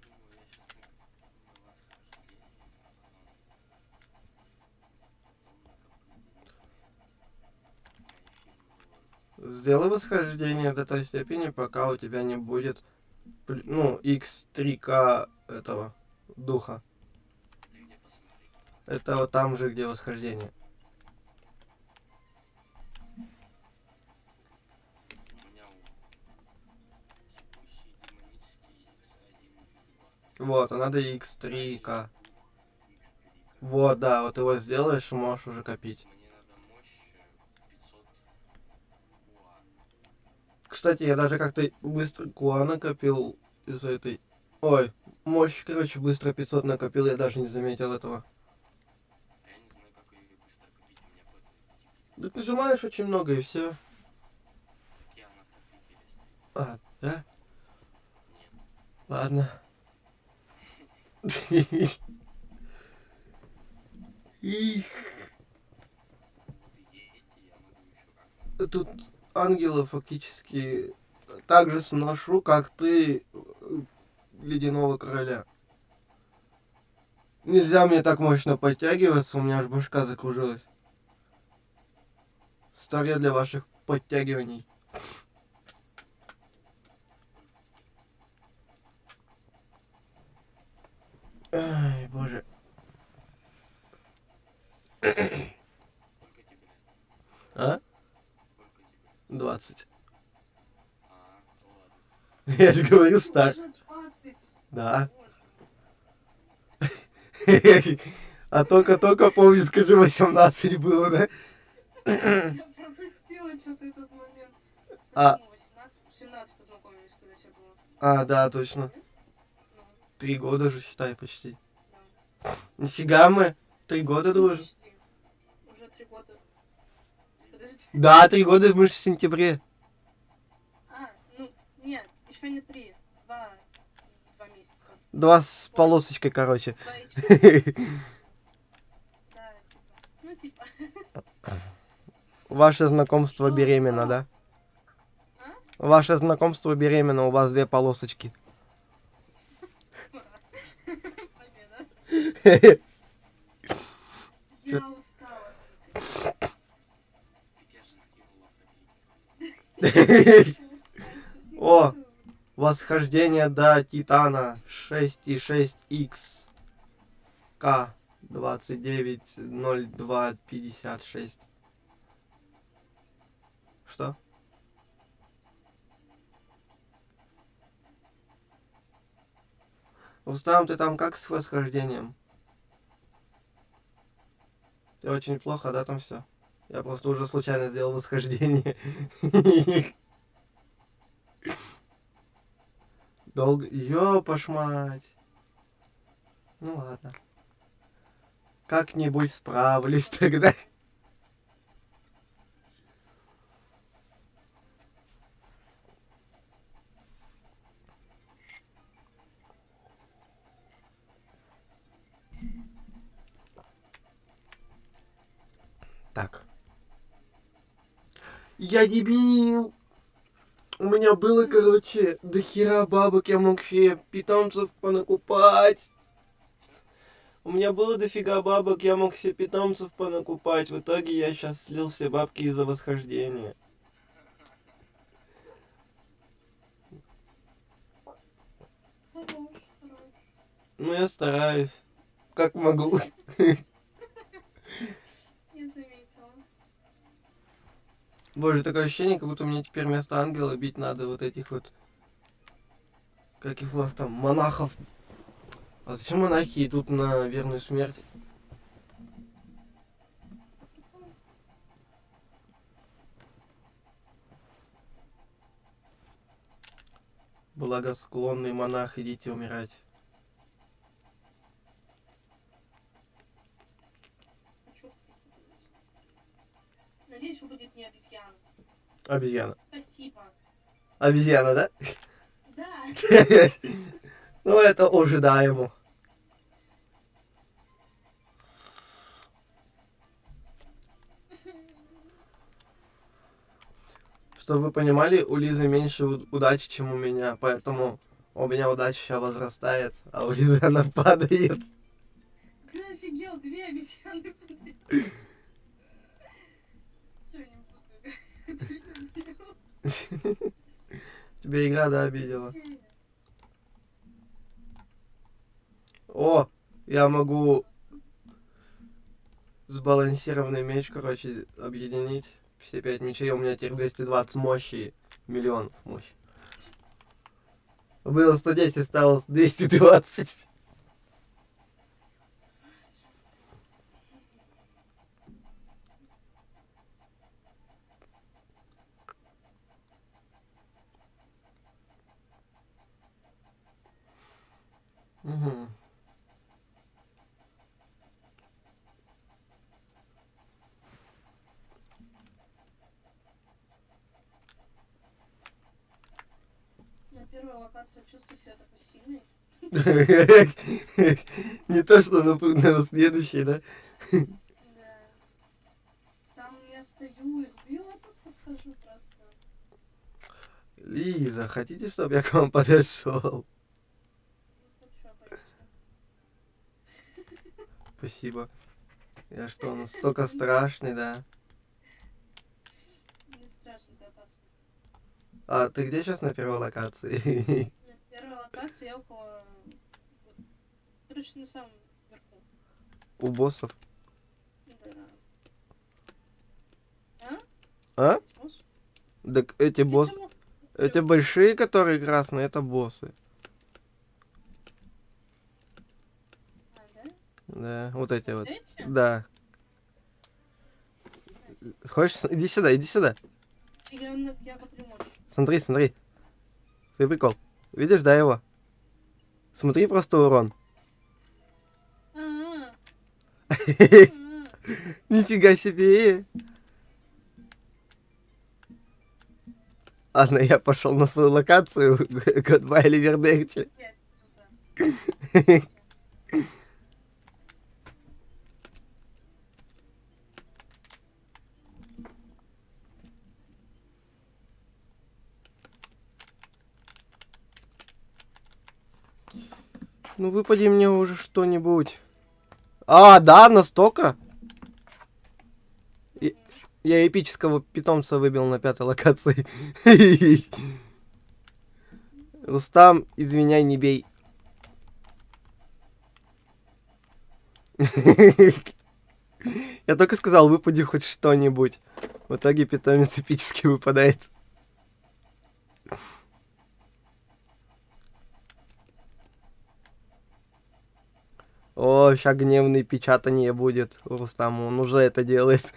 думаю, я сейчас на восхождение, потом накоплю денег, Сделай восхождение до той степени, пока у тебя не будет, ну, X3К этого духа. Ты где посмотри? Это вот там же, где восхождение. У меня текущий демонический X1 X2. Вот, а надо X3К. X3. Вот, да, вот его сделаешь, можешь уже копить. Мне надо мощь 500 уа. Кстати, я даже как-то быстро Куа накопил из этой... Ой, мощь, короче, быстро 500 накопил, я даже не заметил этого. А я не знаю, как ее быстро купить. У меня по этой Да ты нажимаешь очень много и все. я на вторнике стоит. А, да? Нет. Ладно. И Вот идеете, я могу еще как-то. тут ангела фактически так же сношу, как ты ледяного короля. Нельзя мне так мощно подтягиваться, у меня аж башка закружилась. Старе для ваших подтягиваний. Ай, боже. Сколько тебе? А? Сколько тебе? 20. А, ну ладно. Я же говорю стар. Уже 20. Да. Боже. А только помню, скажи, 18 было, да? Я пропустила что-то этот момент. А. Почему 18? 17 познакомились, когда тебе было. А, да, точно. Ну, 3 года же, считай, почти. да. Нифига мы. 3 года дружим. Почти. Уже 3 года. Подожди. Да, 3 года мы же в сентябре. А, ну, нет, еще не 3. 2 месяца. 2 с полосочкой, короче. 2,4. Да, типа. Ну, типа. Ваше знакомство Что? беременна, да? А? Ваше знакомство беременна, у вас 2 полосочки. Победа. Я устала. Так я же скинула фотки. О! Восхождение до Титана 6,6X К 290256. Что? Рустам, ты там как с восхождением? Ты очень плохо, да, там все? Я просто уже случайно сделал восхождение. Долго. Ёпаш мать. Ну ладно. Как-нибудь справлюсь тогда. Так. Я дебил! У меня было, короче, до хера бабок, я мог себе питомцев понакупать. У меня было дофига бабок, я мог себе питомцев понакупать. В итоге я сейчас слил все бабки из-за восхождения. Хорош, хорош. Ну, я стараюсь. Как могу. Я заметила. Боже, такое ощущение, как будто мне теперь вместо ангела бить надо вот этих вот... Как их у вас там, монахов. А зачем монахи идут на верную смерть? Благосклонный монах, идите умирать. Хочу прикидываться. Надеюсь, выпадет не обезьяна. Обезьяна. Спасибо. Обезьяна, да? Да. Ну, это ожидаемо. Чтобы вы понимали, у Лизы меньше удачи, чем у меня, поэтому у меня удача сейчас возрастает, а у Лизы она падает. Ты офигел, 2 обезьяны подряд. Все, не буду играть. Тебе игра, да, обидела? О, я могу сбалансированный меч, короче, объединить. Все 5 мечей, у меня теперь 220 мощи, миллионов мощи. Было 110, стало 220. Угу. На первой локации чувствую себя такой сильной. Не то, что на следующий, да? Да. Там я стою и бью, а тут подхожу просто. Лиза, хотите, чтобы я к вам подошел? Не хочу обойти. Спасибо. Я что, настолько страшный, да? Не страшно, это опасно. А ты где сейчас на первой локации? На первой локации я около... Короче, на самом верху. У боссов. Да. А? Сможешь? Так эти боссы... Почему? Эти большие, которые красные, это боссы. А, да? Да, вот эти вот. Эти? Да. Хочешь, иди сюда, иди сюда. Я коплю мощь. Смотри, смотри. Смотри, прикол. Видишь, да, его? Смотри просто урон. А-а-а. Нифига себе. Ладно, я пошел на свою локацию. Goodbye, Ливердерчи. Ну выпади мне уже что-нибудь. А, да, настолько? Я эпического питомца выбил на 5-й локации. Рустам, извиняй, не бей. Я только сказал, выпади хоть что-нибудь. В итоге питомец эпически выпадает. О, ща гневный печатание будет у Рустама. Он уже это делает.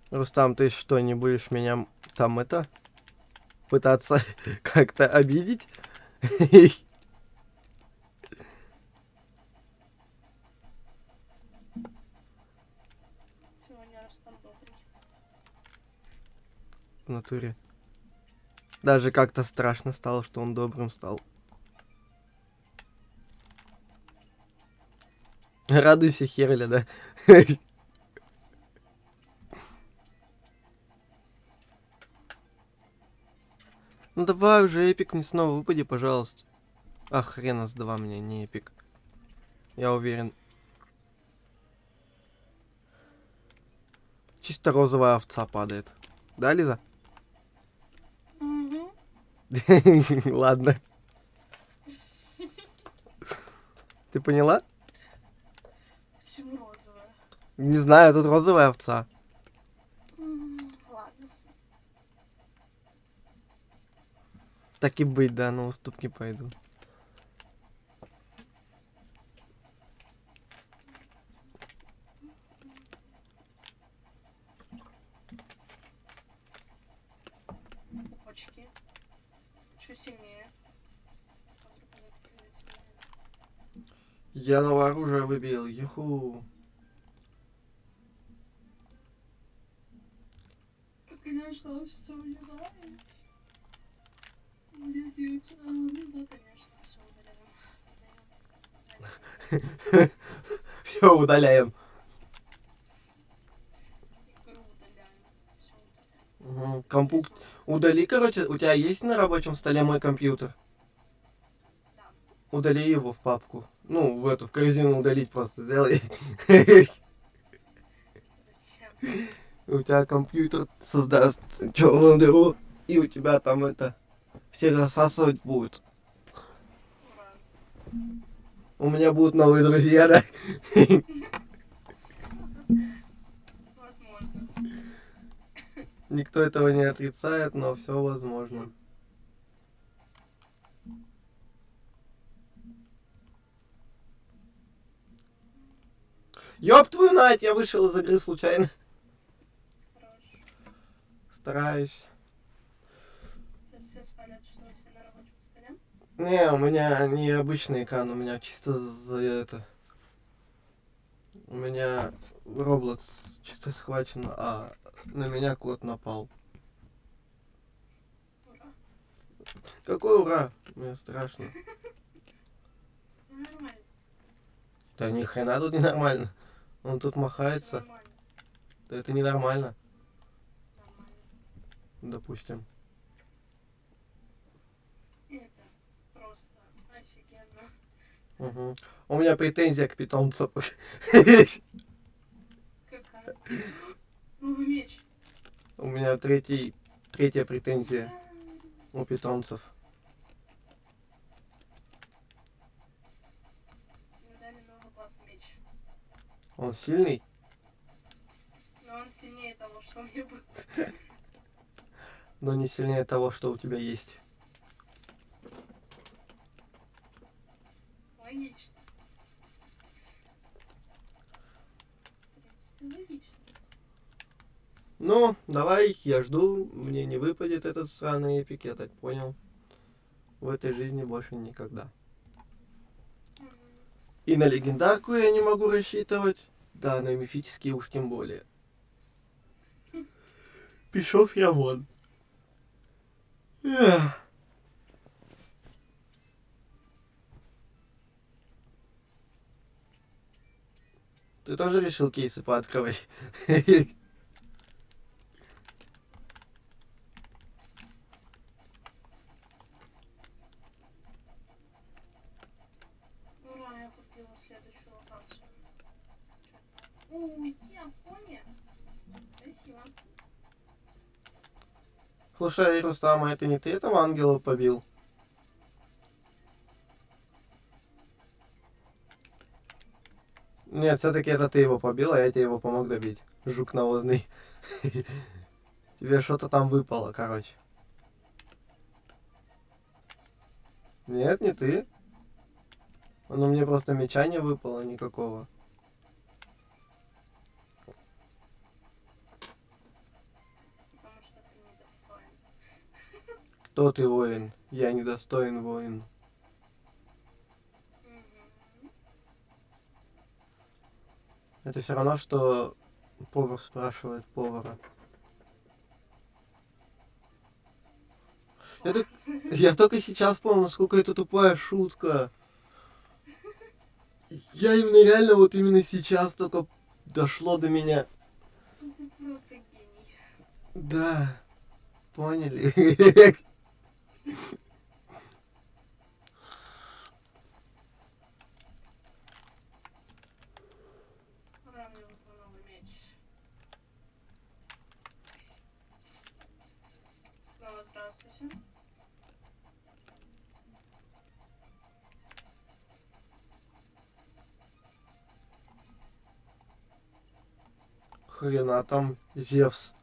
Рустам, ты что, не будешь меня там это пытаться как-то обидеть? Сегодня Рустам добрый. В натуре. Даже как-то страшно стало, что он добрым стал. Радуйся, Херля, да? Ну давай уже, эпик мне снова выпади, пожалуйста. А, хрена с два мне, не эпик. Я уверен. Чисто розовая овца падает. Да, Лиза? Угу. Ладно. Ты поняла? Почему розовая? Не знаю, тут розовая овца. Ладно. Так и быть, да, на уступки пойду. Очки. Чуть сильнее. Я новое оружие выбил, юху. Конечно, он все уезжает. Где девочка? Ну да, конечно, все удаляем. Все, удаляем. Игру удаляем. Все удаляем. Угу. Компьютер. Удали, короче, у тебя есть на рабочем столе мой компьютер? Да. Удали его в папку. Ну, в эту, в корзину удалить просто сделай. Зачем? У тебя компьютер создаст черную дыру, и у тебя там это все засасывать будут. Ура. У меня будут новые друзья, да? Возможно. Никто этого не отрицает, но все возможно. Ёб твою мать, я вышел из игры случайно. Хорошо. Стараюсь. Сейчас все спалят, что у тебя на рабочем столе. Не, у меня не обычный экран, у меня чисто за это. У меня Roblox чисто схвачен, а на меня кот напал. Ура. Какой ура? Мне страшно. Ну, нормально. Да ни хрена тут ненормально. Он тут махается. Нормально. Да это ненормально, Нормально. допустим. Это просто офигенно. Угу. У меня претензия к питомцу. Какая? Новый меч. У меня третья претензия у питомцев. Мне дали новый классный меч. Он сильный, Но он сильнее того, что у меня был. но не сильнее того, что у тебя есть. Логично. В принципе, логично. Ну, давай, я жду. Мне не выпадет этот сраный эпик, я так понял. В этой жизни больше никогда. И на легендарку я не могу рассчитывать. Да, на мифические уж тем более. Пішов я вон. Эх. Ты тоже решил кейсы пооткрывать? Ура, я купила следующую локацию. Ой, Япония. Красиво. Слушай, Рустам, а это не ты этого ангела побил? Нет, все-таки это ты его побил, а я тебе его помог добить. Жук навозный. Тебе что-то там выпало, короче. Нет, не ты. Ну, мне просто меча не выпало никакого. что ты воин. Я недостоин воин. Мгм. Это все равно, что повар спрашивает повара. Я только сейчас понял, насколько это тупая шутка. Я именно реально вот именно сейчас только дошло до меня. Ну, ты просто гений. Да, поняли. Пора мне вот твой новый меч. Снова здравствуйте. Хрена там Зевс.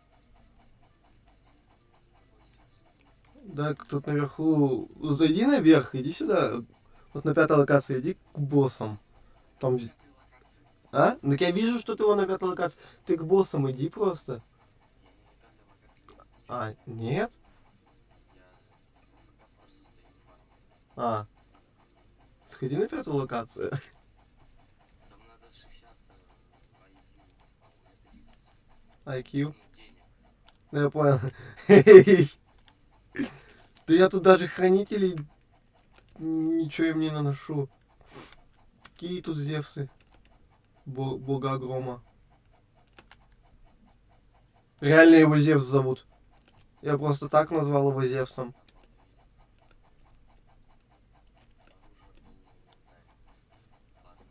Да, тут наверху. Зайди наверх, иди сюда. Вот на 5-й локации иди к боссам. Там. Пятой локации. А? Ну я вижу, что ты его на 5-й локации. Ты к боссам иди просто. Я не на пятой локации. А, нет? Я пока просто стою фармом. А. Сходи на 5-ю локацию. Там надо 60 IQ, а у меня 30. IQ. Ну, денег. Ну я понял. Да я тут даже хранителей ничего им не наношу. Какие тут Зевсы? Бога грома. Реально его Зевс зовут. Я просто так назвал его Зевсом. Оружие полное инвентарь. Ладно.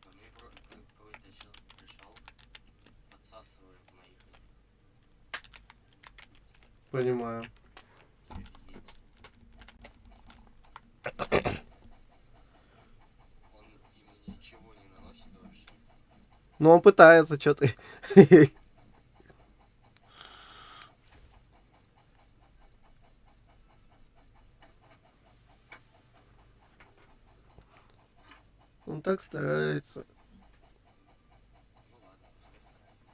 Ко мне какой-то чел пришел, подсасывает моих Понимаю. офигеть. Он ему ничего не наносит вообще. Ну он пытается, что ты. Он так старается. Ну ладно, пускай старается.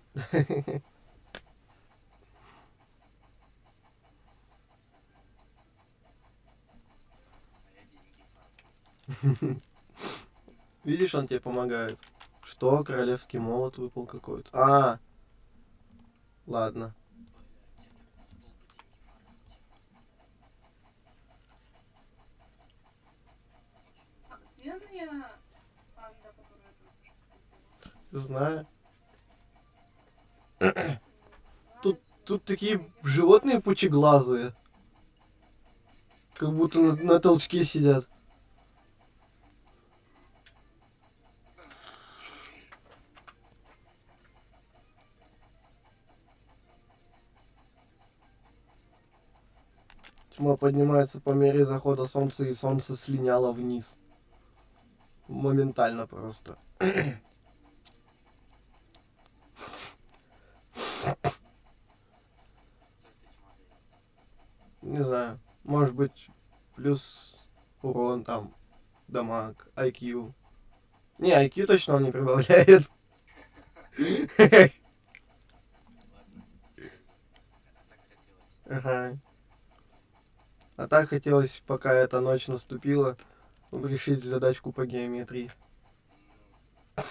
А я деньги фармлю. Видишь, он тебе помогает. Что? Королевский молот выпал какой-то. А, ладно. Блядь, я так долго деньги фармить. А где моя панда, которую я только что купила? Знаю. Не Тут знаю, такие тебе. животные пучеглазые. Как будто на толчке сидят. Тьма поднимается по мере захода солнца, и солнце слиняло вниз. Моментально просто. Что эта тьма дает? Не знаю. Может быть, плюс урон там, дамаг, IQ. Не, IQ точно он не прибавляет. Ладно. А так хотелось. Ага. А так хотелось, пока эта ночь наступила, решить задачку по геометрии. Ну,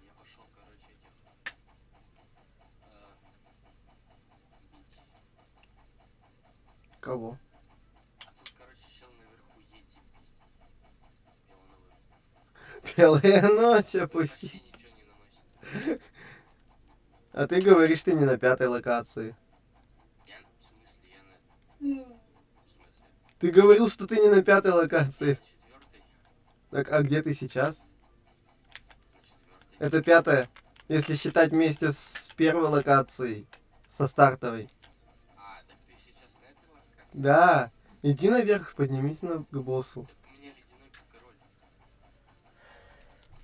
я пошел, короче, этих бить. Кого? А тут, короче, чел наверху едет бить. И он его Белая ночь вообще опусти. ничего не наносит. А ты говоришь, ты не на 5-й локации. Я, в смысле, я на... Ну, В смысле? Ты говорил, что ты не на 5-й Я локации. на 4-й. Так, а где ты сейчас? На 4-й. Это 5-я. Если считать вместе с первой локацией, со стартовой. А, так ты сейчас на этой локации? Да. Иди наверх, поднимись к боссу. Так у меня ледяной король.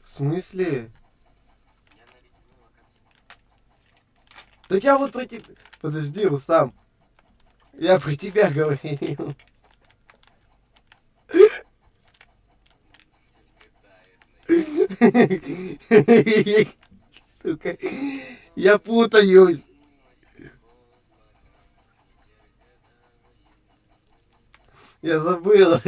В смысле? Я на ледяной локации. Так я вот про тебя... Подожди, Рустам. Я про тебя говорил. Сука. Я путаюсь. Я забыл.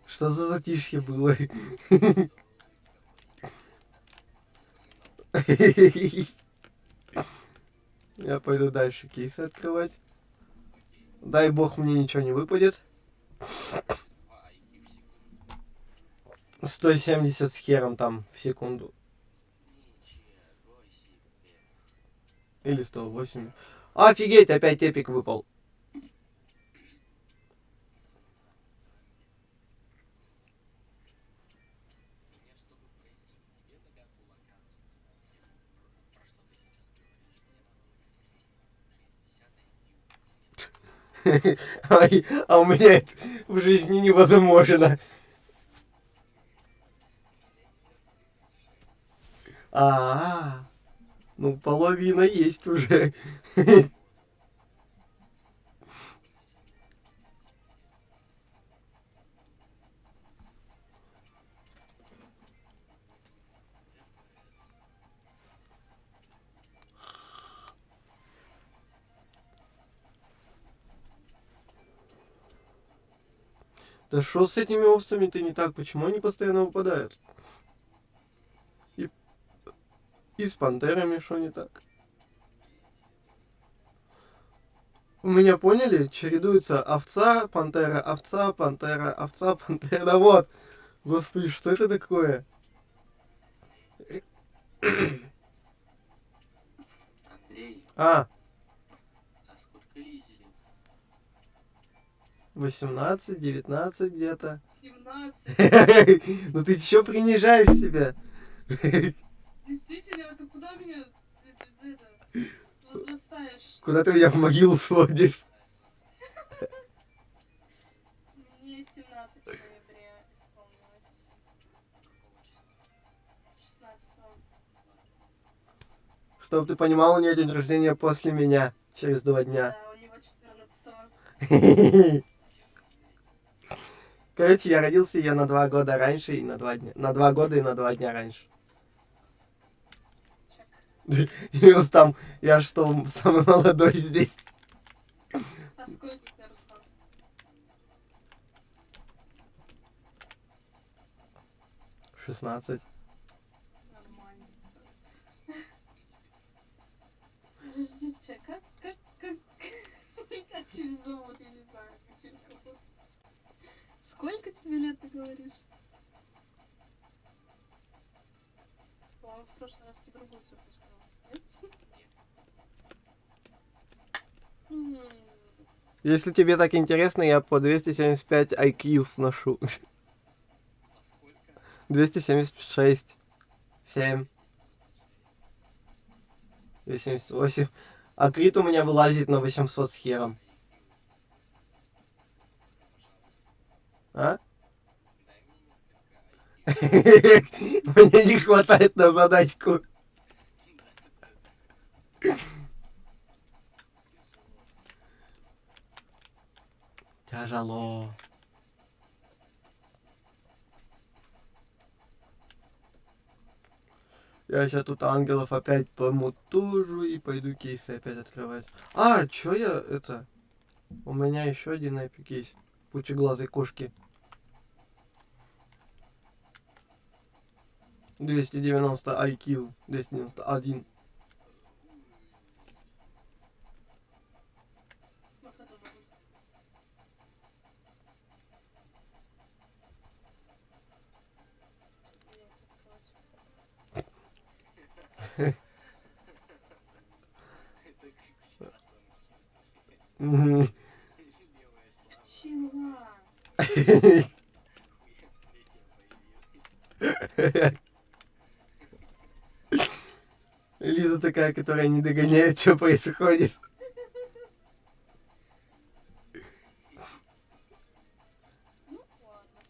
Что за затишье было? Я пойду дальше кейсы открывать. Дай бог мне ничего не выпадет. 170 с хером там в секунду. Или 108. Офигеть, опять эпик выпал. Ай, а у меня это в жизни невозможно. А, ну половина есть уже. Да что с этими овцами-то не так? Почему они постоянно выпадают? И с пантерами что не так? У меня, поняли, чередуется овца, пантера, овца, пантера, овца, пантера. Да вот. Господи, что это такое? Андрей, А, а сколько лизеров? 18, 19 где-то. 17. Ну ты еще принижаешь себя. Действительно, ты куда меня возрастаешь? Куда ты меня в могилу сводишь? Мне 17 в ноябре исполнилось. 16. Чтоб ты понимал, у нее день рождения после меня. Через 2 дня. Да, у него 14. Короче, я родился я на 2 года раньше и на 2 дня. На 2 года и на 2 дня раньше. Чек. И Рустам, я что, самый молодой здесь? А сколько тебе, Руслан? 16. Нормально. Подождите, как тебя зовут? Я не знаю, как тебя зовут. Сколько тебе лет, ты говоришь? По-моему, в прошлый раз тебе другую цифру сказал. Нет? М, Если тебе так интересно, я по 275 IQ сношу. А сколько? 276. 7. 88. А крит у меня вылазит на 800 с хером. А? Дай мне несколько Мне не хватает на задачку. Тяжело. Я сейчас тут ангелов опять помутужу и пойду кейсы опять открывать. А, чё я это? У меня еще один эпик кейс. Пучеглазой кошки. 290 IQ. 291. на ходу могу. Блядь, открывать. Это как вчера там Мгм. белая слава. Чего? Хуя появилась. Лиза такая, которая не догоняет, что происходит. Ну ладно.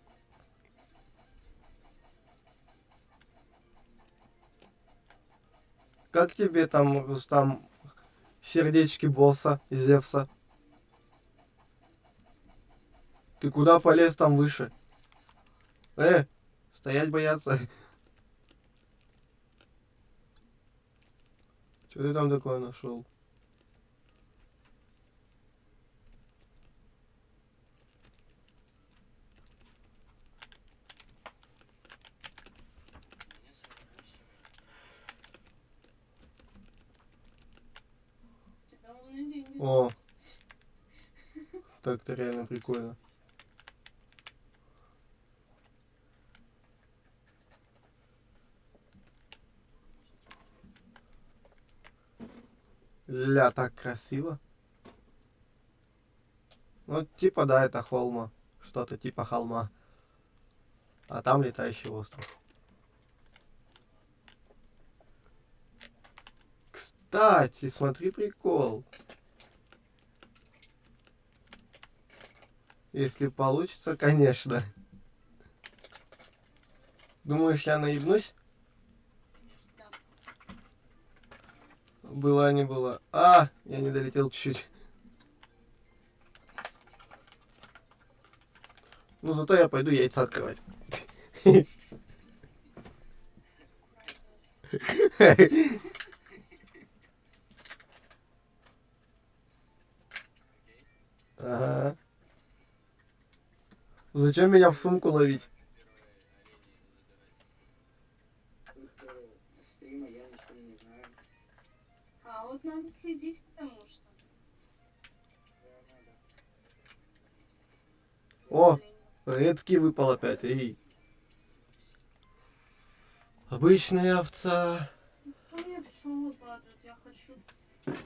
Как тебе там, Рустам, сердечки босса, Зевса? Ты куда полез там выше? Стоять бояться. Что ты там такое нашел? Мне 48. Тебя умные деньги. О, так-то реально прикольно. Ля, так красиво. Ну, типа, да, это холма. Что-то типа холма. А там летающий остров. Кстати, смотри прикол. Если получится, конечно. Думаешь, я наебнусь? Да. Было, не было. А, я не долетел чуть-чуть. Ну, зато я пойду яйца открывать. Ага. Зачем меня в сумку ловить? Стрима я ничего не знаю. А вот надо следить, потому что. О, Блин. редки выпал опять. Эй. Обычная овца. Что мне пчелы падают? Я хочу пчелы.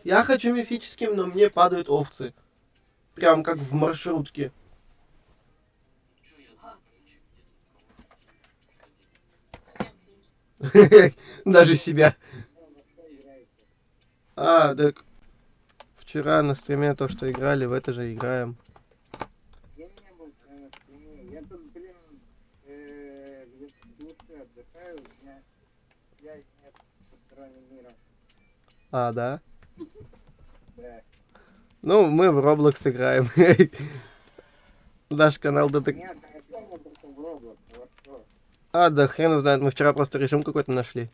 Я хочу мифическим, но мне падают овцы. Прям как в маршрутке. Чё я Ага. короче, где тут кого? Всем деньги. Даже себя. А, так вчера на стриме то, что играли, в это же играем. Я не был на стриме. Я тут, блин, в душе отдыхаю. У меня связи нет со стороны мира. А, да? Да. Ну, мы в Roblox играем. Наш канал детектив. Нет, я помню только в Roblox. Вот что. А, да хрен его знает, мы вчера просто режим какой-то нашли.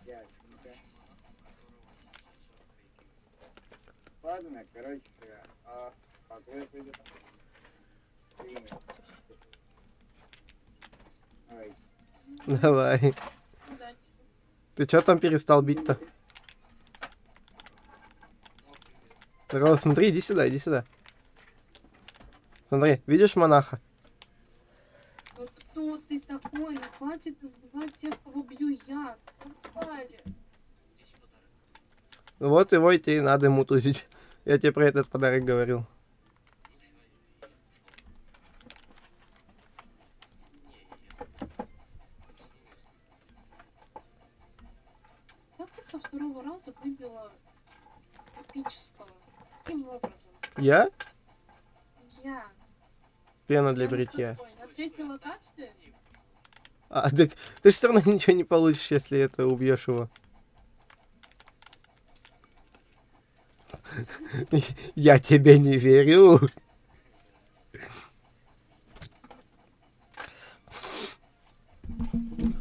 Ясненько. Ладно, короче, пока я пойду там стримить. Ой, Давай. Удачи. Ты чё там перестал бить-то? Здорово, смотри, иди сюда, иди сюда. Смотри, видишь монаха? Вот кто ты такой? Ну хватит избивать тех, кого бью я. Достали. Здесь подарок. Вот его и тебе и надо ему тузить. Я тебе про этот подарок говорил. Ну всё, я пошёл. Как ты со второго раза выбила эпического? Каким образом? Я? Я. Пена для Я не бритья. такой. На третьей локации? А, так ты все равно ничего не получишь, если это убьешь его. Я тебе не верю.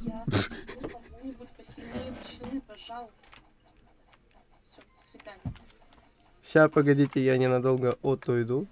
Я хочу кому-нибудь посильнее пчелы, пожалуйста. Все, до свидания. Сейчас, погодите, я ненадолго отойду.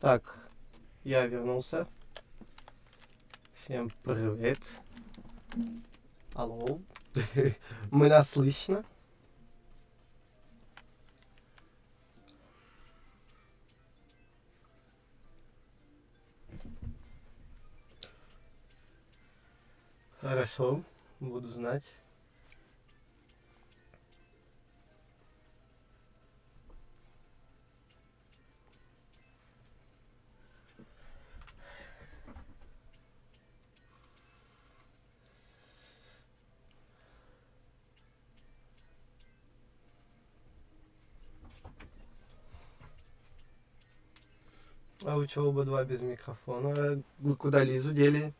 Так, я вернулся. Всем привет. Алло. Мы нас слышно? Хорошо, буду знать. А вы чё оба два без микрофона? Вы куда Лизу дели?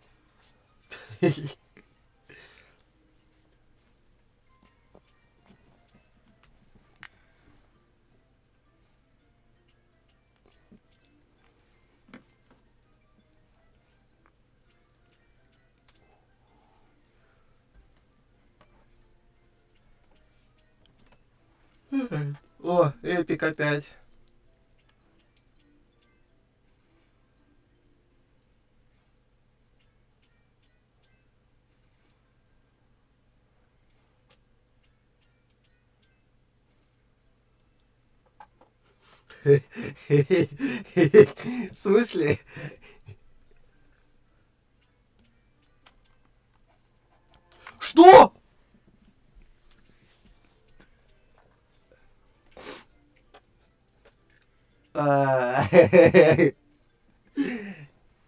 О, Эпик опять. В смысле? Что? А,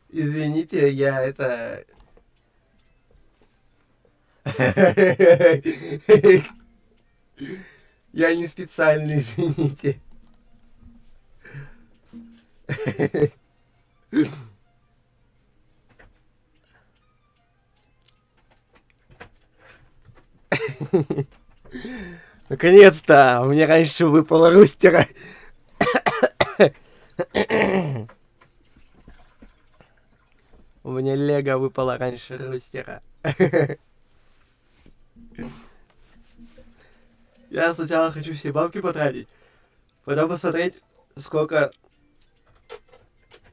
Извините, я это... Я не специально, извините. Наконец-то! Мне раньше выпало рустера. У меня лего выпало раньше рустера. Я сначала хочу все бабки потратить, потом посмотреть, сколько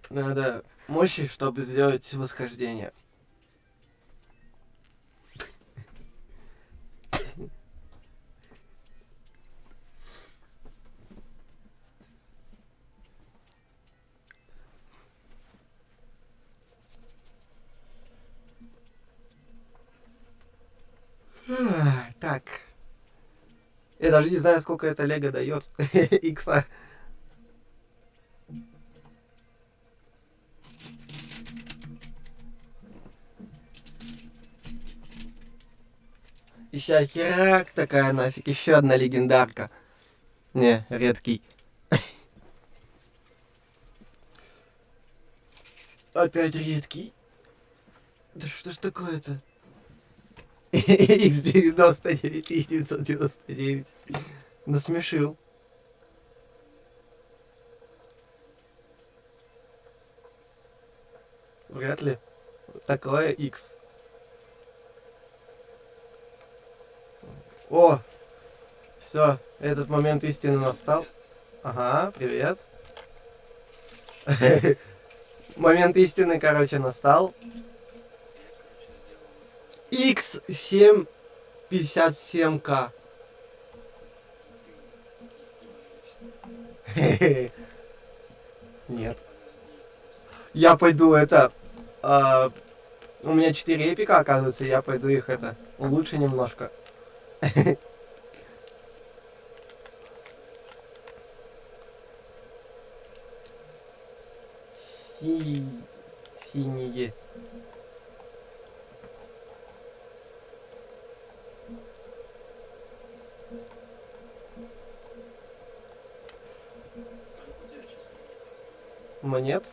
надо мощи, чтобы сделать восхождение. Так. Я даже не знаю, сколько это лего дает. Икса. Ища херак такая нафиг. Еще одна легендарка. Не, редкий. Опять редкий. Да что ж такое-то? X99 999. Насмешил. Вряд ли. Такое X. О! Все, этот момент истины настал. Ага, привет. Момент истины, короче, настал. X757К. Нет. Я пойду это... у меня 4 эпика, оказывается, я пойду их это... улучшу немножко. Синие. Монет.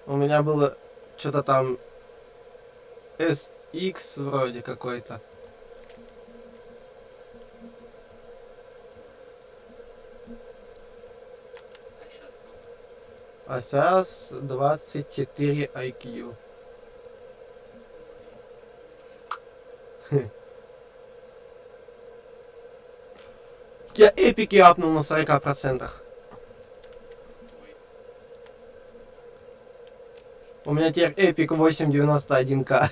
У меня было что-то там SX вроде какой-то. А сейчас 24 IQ. Я эпики апнул на 40%. У меня теперь Epic 891К.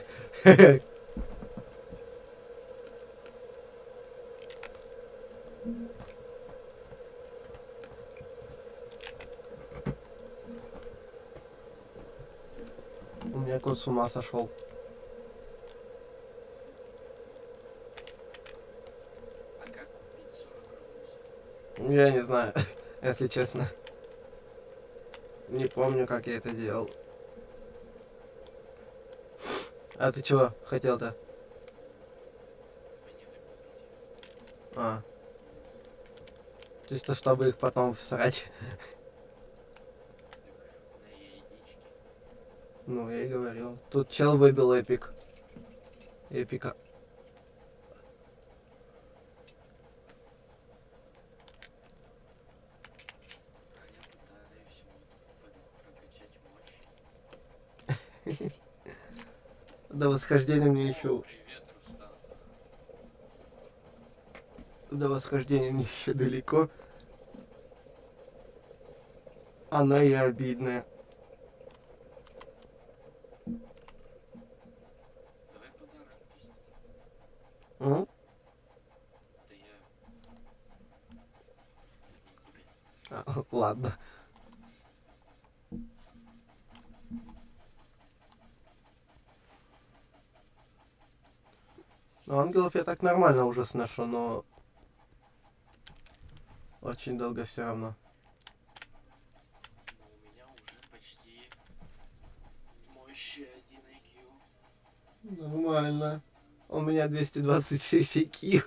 У меня кот с ума сошел. А как купить 40 рублей? Я не знаю, если честно. Не помню, как я это делал. А ты чего хотел-то? Монеты купить. А. Чисто чтобы их потом всрать. На яички. Ну, я и говорил. Тут чел выбил эпик. Эпика. А я пытаюсь прокачать мощь. До восхождения мне еще... Привет, Рустам. До восхождения мне еще далеко. Она и обидная. Давай подарок пусть. М? Да я... Не тебе. А, ладно. Ну, ангелов я так нормально уже сношу, но... Очень долго все равно. Но у меня уже почти... Мощь 1 IQ. Нормально. У меня 226 IQ.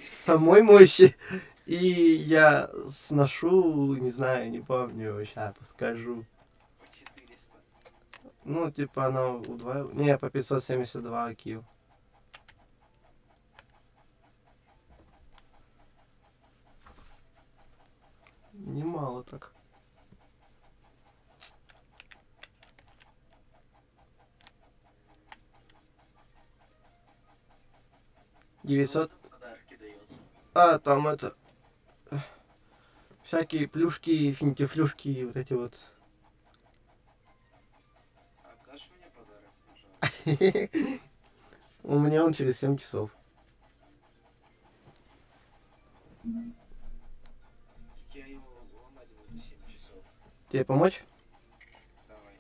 Самой мощи. И я сношу, не знаю, не помню, сейчас скажу. По 400. Ну, типа она удваивает. Не, по 572 IQ. Немало так. Девятьсот. Подарки дается. А, там это... Всякие плюшки, финтифлюшки, вот эти вот. Отдашь мне подарок, пожалуйста? У меня он через 7 часов. Я его ломать буду 7 часов. Тебе помочь? Давай.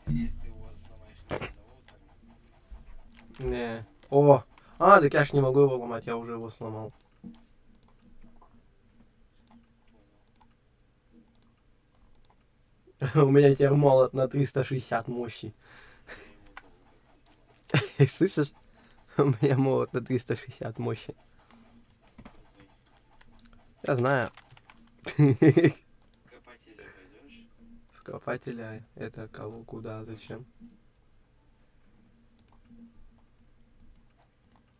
Если ты его сломаешь не до того, то... Не. О! А, так я ж не могу его ломать, я уже его сломал. У меня теперь молот на 360 мощи. Слышишь? У меня молот на 360 мощи. Я знаю. Копателя пойдешь? В копателя это кого, куда, зачем?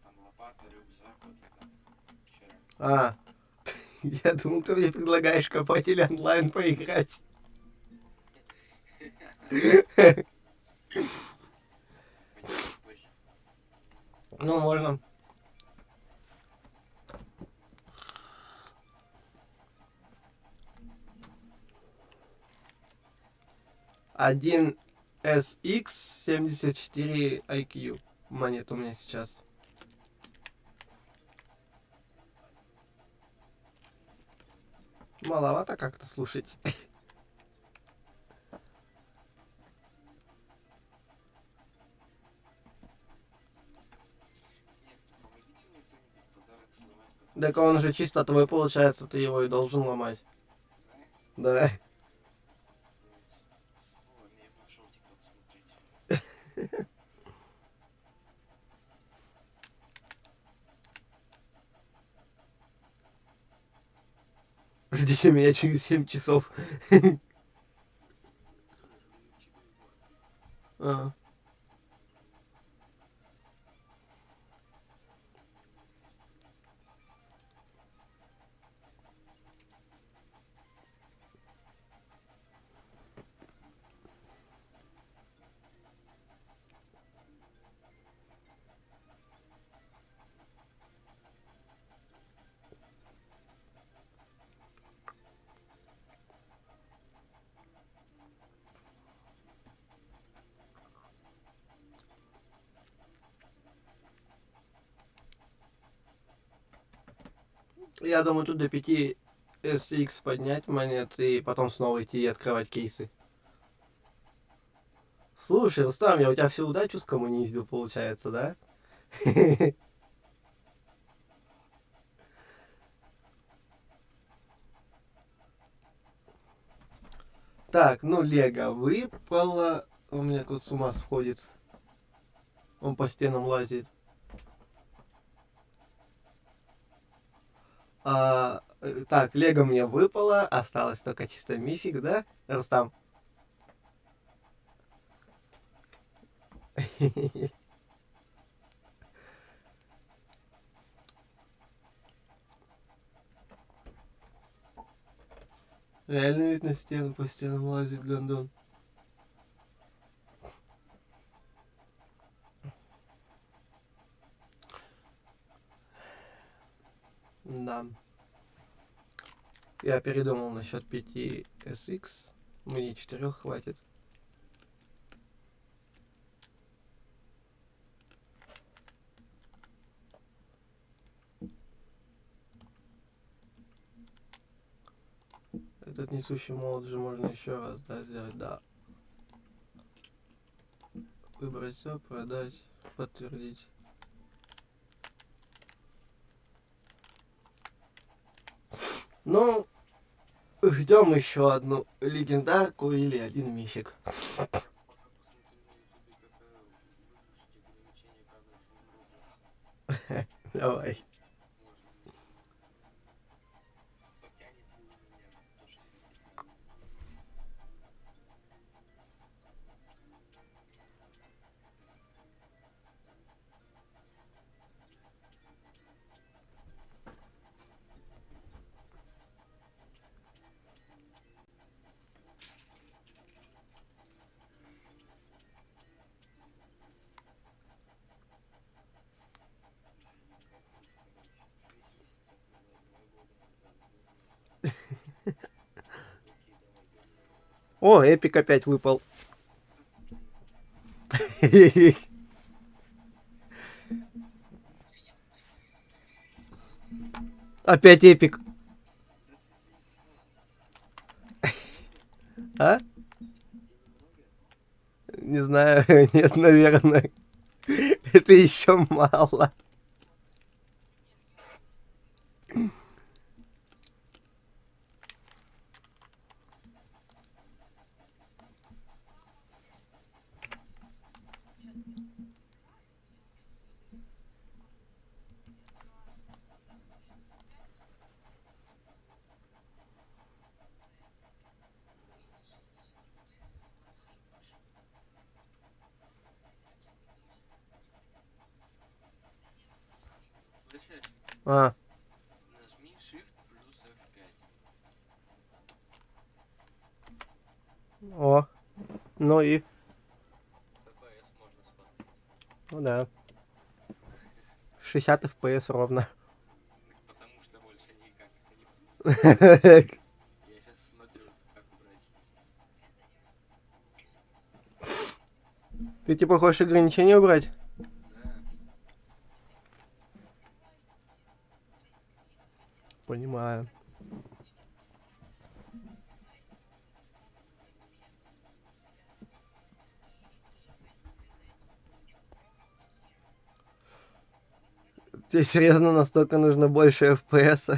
Там лопата, рюкзак, вот это. Вчера. А, я думал, ты мне предлагаешь копателя онлайн поиграть. Пойдем позже. Ну, можно. Один SX 74 IQ. Монет у меня сейчас. Маловато как-то слушать. Нет, помогите мне кто-нибудь подарок сломать. потому Так он же чисто твой получается, ты его и должен ломать. что- Да. Ой, мне пошел тикток смотреть. Ждите меня через 7 часов. А. Я думаю, тут до 5 SX поднять монет и потом снова идти и открывать кейсы. Слушай, Рустам, я у тебя всю удачу скоммуниздил, получается, да? Так, ну Лего выпало. У меня кот с ума сходит. Он по стенам лазит. Так, Лего мне выпало. Осталось только чисто мифик, да, Рустам? Реально ведь на стену по стенам лазит гондон. Да. Я передумал насчет 5 SX. Мне 4 хватит. Этот несущий молот же можно еще раз, да, сделать, да. Выбрать все, продать, подтвердить. Ну, ждем еще одну легендарку или один мифик. Давай. О, эпик опять выпал. Опять эпик. А? Не знаю, нет, наверное. Это еще мало. Слышишь? А, Нажми Shift плюс F5. о. Ну и, FPS можно смотреть. ну да. 60 FPS ровно. Потому что больше никак. Ты Я сейчас смотрю, как убрать. типа хочешь ограничения убрать? Да. Понимаю. Тебе серьезно настолько нужно больше FPS? Ну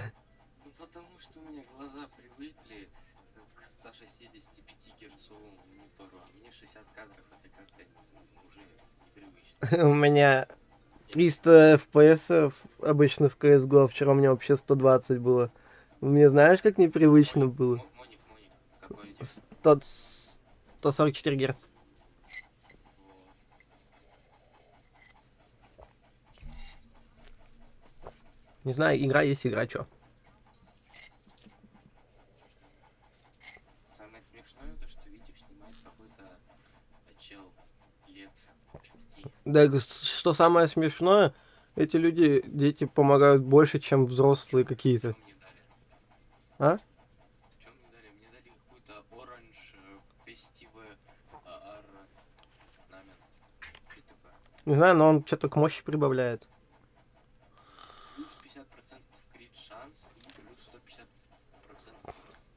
потому что у меня глаза привыкли к 165 герцовому монитору, а мне 60 кадров это как-то уже непривычно. У меня 300 FPS обычно в CSGO, а вчера у меня вообще 120 было. Мне знаешь, как непривычно было? Моник, какой у тебя? 100 144 Гц. Вот. Не знаю, игра есть игра, чё. Самое смешное, то что видео снимает какой-то чел лет 5. Да, что самое смешное, эти люди, дети помогают больше, чем взрослые какие-то. Мне дали? А? Чем мне дали? Мне дали какой-то Orange Festive AR знамен. Что такое? Не знаю, но он что-то к мощи прибавляет. Плюс 50% крит шанс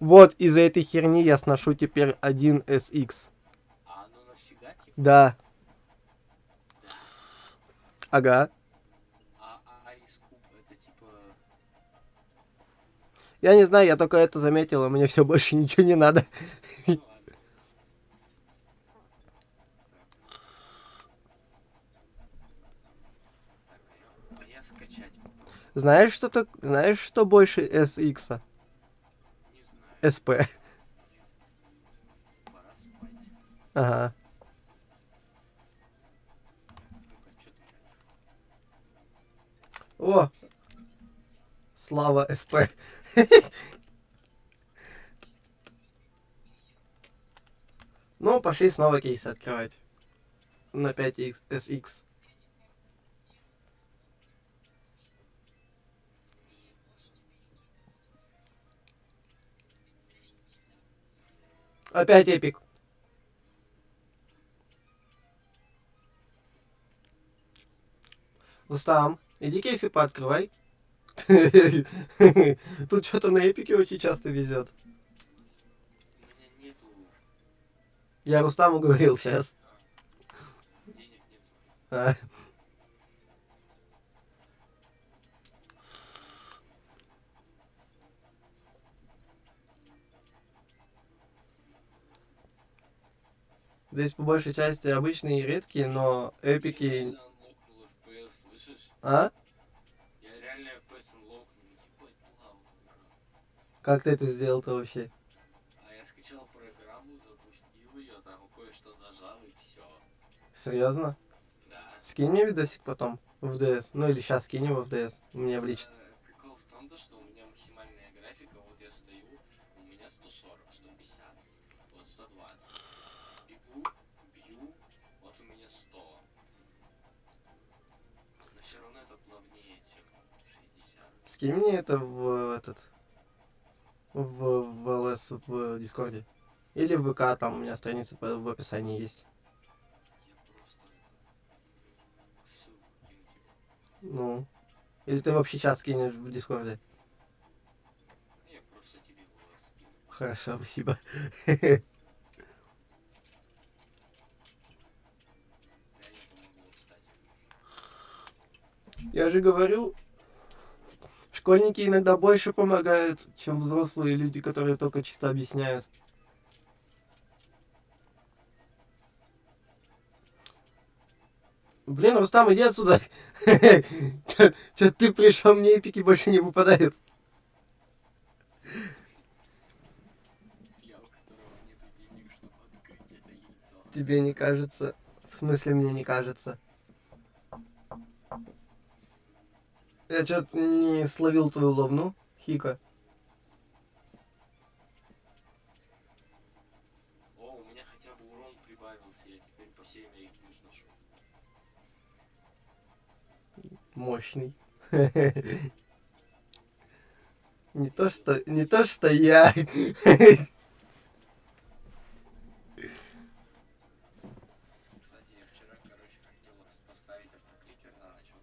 Вот из-за этой херни я сношу теперь 1SX. А оно навсегда, типа? Да. Ага. А из куб это типа... Я не знаю, я только это заметил, а мне все больше ничего не надо. Ну ладно. Так, а я скачать попробую. Знаешь, что больше SX? -а? Не знаю. SP. Пора спать. Ага. Ну-ка, что ты пишешь? О! Слава СП. Ну, пошли снова кейсы открывать. На 5SX. Опять эпик. Рустам, иди кейсы пооткрывай. Тут что-то на эпике очень часто везет. У меня нету Я Рустаму говорил сейчас. денег, нет. А. Здесь по большей части обычные и редкие, но Я эпики... реально анлокнул FPS, слышишь? А? Я реально FPS анлокнул, ебать, плавно, ура. Как ты это сделал-то вообще? А я скачал программу, запустил ее, там кое-что нажал и все. Серьезно? Да. Скинь мне видосик потом в ДС. Ну или сейчас скинем в ДС. Мне в лично. Прикол в том, то, что у меня максимальная графика, вот я стою, у меня 140, 150, вот 120. Бегу, бью, вот у меня 100. Но все равно это плавнее, чем 60. Скинь мне это в этот... В ЛС в Дискорде. Или в ВК, там у меня страница в описании есть. Я просто ссылку кину тебе. Ну. Или ты вообще сейчас скинешь в Дискорде. Я просто тебе его скину. Хорошо, спасибо. Я не помогу, кстати. Я же говорю, школьники иногда больше помогают, чем взрослые люди, которые только чисто объясняют. Блин, Рустам, иди отсюда. Чё ты пришел, мне эпики больше не выпадают. Я, у которого нету денег, чтобы открыть это яйцо. Тебе не кажется? В смысле, мне не кажется? Я что-то не словил твою ловну, Хика. О, у меня хотя бы урон прибавился, я теперь по 7 IQ сношу. Мощный. Не то, что я. Кстати, я вчера, короче, хотел поставить автокликер на ночь, в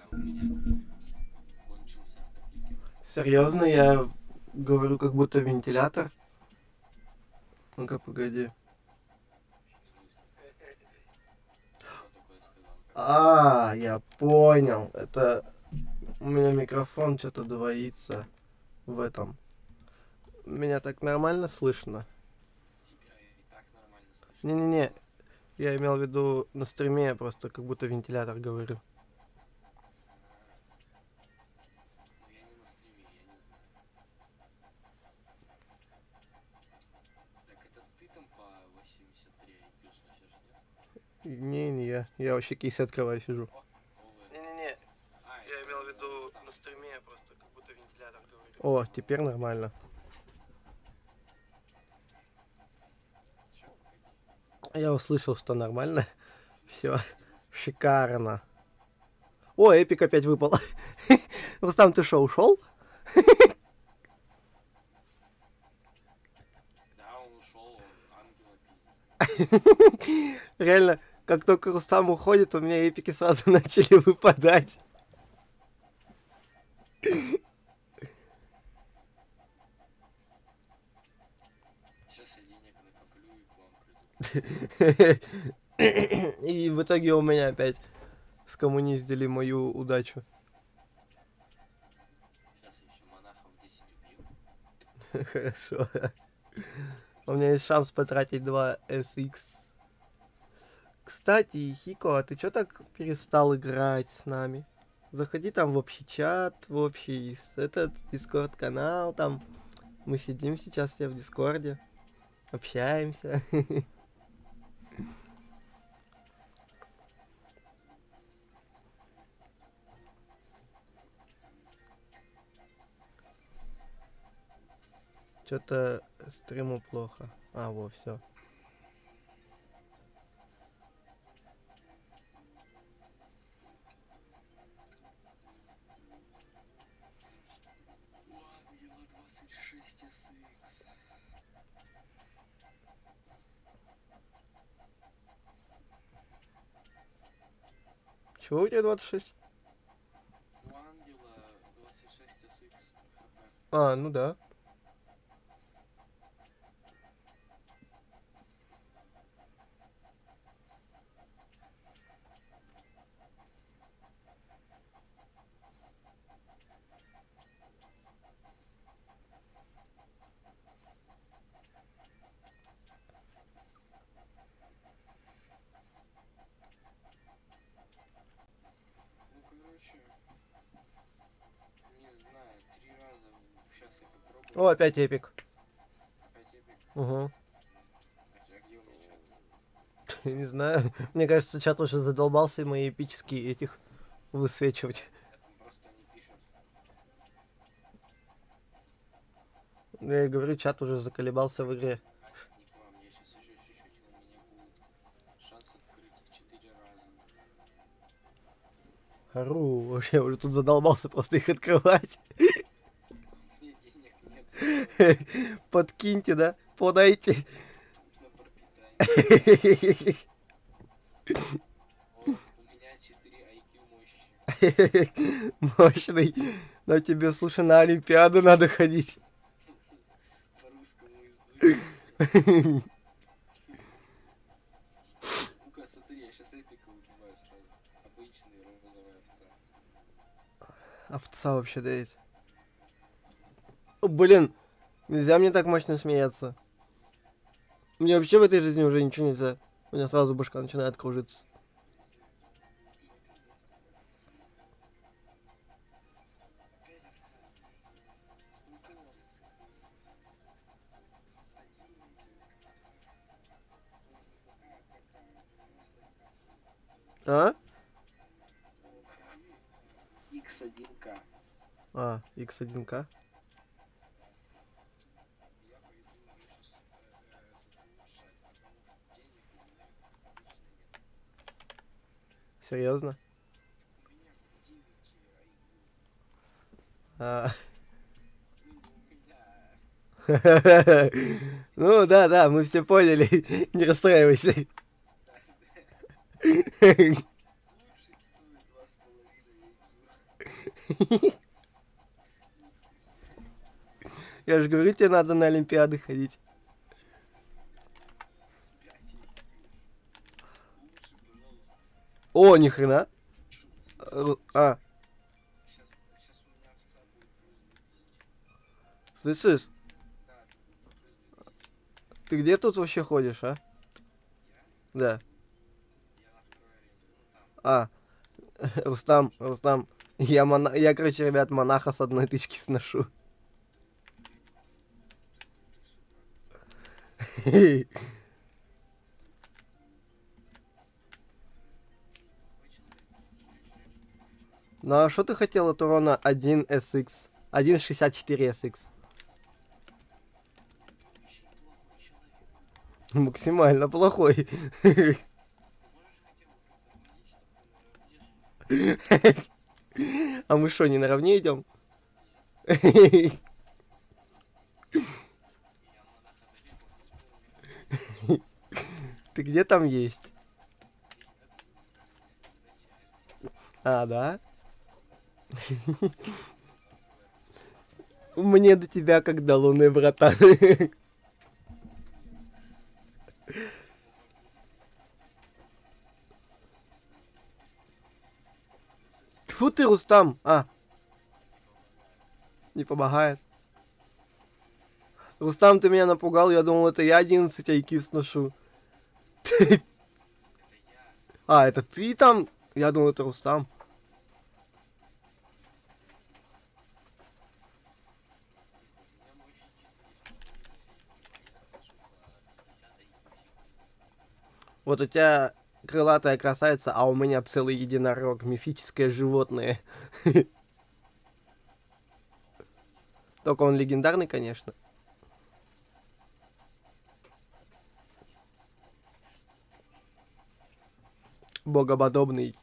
итоге не поставил, у меня кончился автокликер. Серьезно, я говорю, как будто вентилятор. Ну-ка, погоди. Кто такое сказал? А, я понял. Это у меня микрофон что-то двоится в этом. Меня так нормально слышно? Тебя и так нормально слышно. Не-не-не. Я имел в виду на стриме, я просто как будто вентилятор говорю. Ну я не на стриме, я не знаю. Так это ты там по 83 IQ сносишь, нет? Не я. Я вообще кейсы открываю, сижу. О, Не-не-не. А, Я это имел в вот виду там. на стриме, я просто как будто вентилятор говорю. О, теперь нормально. Чё, погоди. Я услышал, что нормально. Все. Шикарно. О, эпик опять выпал. Рустам, ты шо, ушел? Да, он ушел, он ангела пиздит. Реально, как только Рустам уходит, у меня эпики сразу начали выпадать. И в итоге у меня опять скоммуниздили мою удачу. Сейчас я еще монахов 10 убью. Хорошо. У меня есть шанс потратить 2 SX. Кстати, Хико, а ты чё так перестал играть с нами? Заходи там в общий чат, в общий этот Дискорд канал, там мы сидим сейчас все в Дискорде, общаемся. Что-то стриму плохо. А, во, все. Ангела 26 SX. Чего у тебя 26? У ангела 26 SX хп. А, ну да. Ну, короче, не знаю, 3 раза. Сейчас я попробую. О, опять эпик. Опять эпик. Угу. А где у меня чат? Не знаю. Мне кажется, чат уже задолбался мои эпические этих высвечивать. Там просто не пишут. Я и говорю, чат уже заколебался в игре. Не к вам, я сейчас еще чуть-чуть, и у меня будет шанс открыть в 4 раза. Ору, вообще я уже тут задолбался просто их открывать. У меня денег нет Подкиньте, да? Подайте. на пропитание. О, у меня 4 IQ мощи. Мощный. Но тебе, слушай, на Олимпиаду надо ходить. По русскому языку. Ну-ка, смотри, я сейчас эпика убиваю сразу. Обычный розовая овца. Овца вообще дает. О, блин, нельзя мне так мощно смеяться. Мне вообще в этой жизни уже ничего нельзя. У меня сразу башка начинает кружиться. Опять овца. Ну-ка, А? X1K. А, X1К. Я пойду сейчас улучшать, потому что денег у меня обычно нет. Серьезно? У меня 9 IQ. А. Ну, у меня... Ну да, да, мы все поняли. Не расстраивайся. Лучший стоит 2,5 IQ. Я же говорю, тебе надо на Олимпиады ходить. 5 IQ. Лучше, пожалуйста. О, ни хрена. А, Сейчас у меня овца будет плюс 2000. слышишь? Да, плюс 2000. Ты где тут вообще ходишь, а? Да. Я на второй арене. Ну, там. Рустам, я, короче, ребят, монаха с одной тычки сношу. Ну а что ты хотел от урона 1 SX? 1.64 SX. Максимально плохой. А мы что, не наравне идем? Ты где там есть? А, да? Мне до тебя как до луны, братан. Фу ты, Рустам! А. Не помогает. Рустам, ты меня напугал, я думал, это я 11 IQ сношу. А, это ты там? Я думал, это Рустам. Вот у тебя крылатая красавица, а у меня целый единорог, мифическое животное. Только он легендарный, конечно. Богоподобный.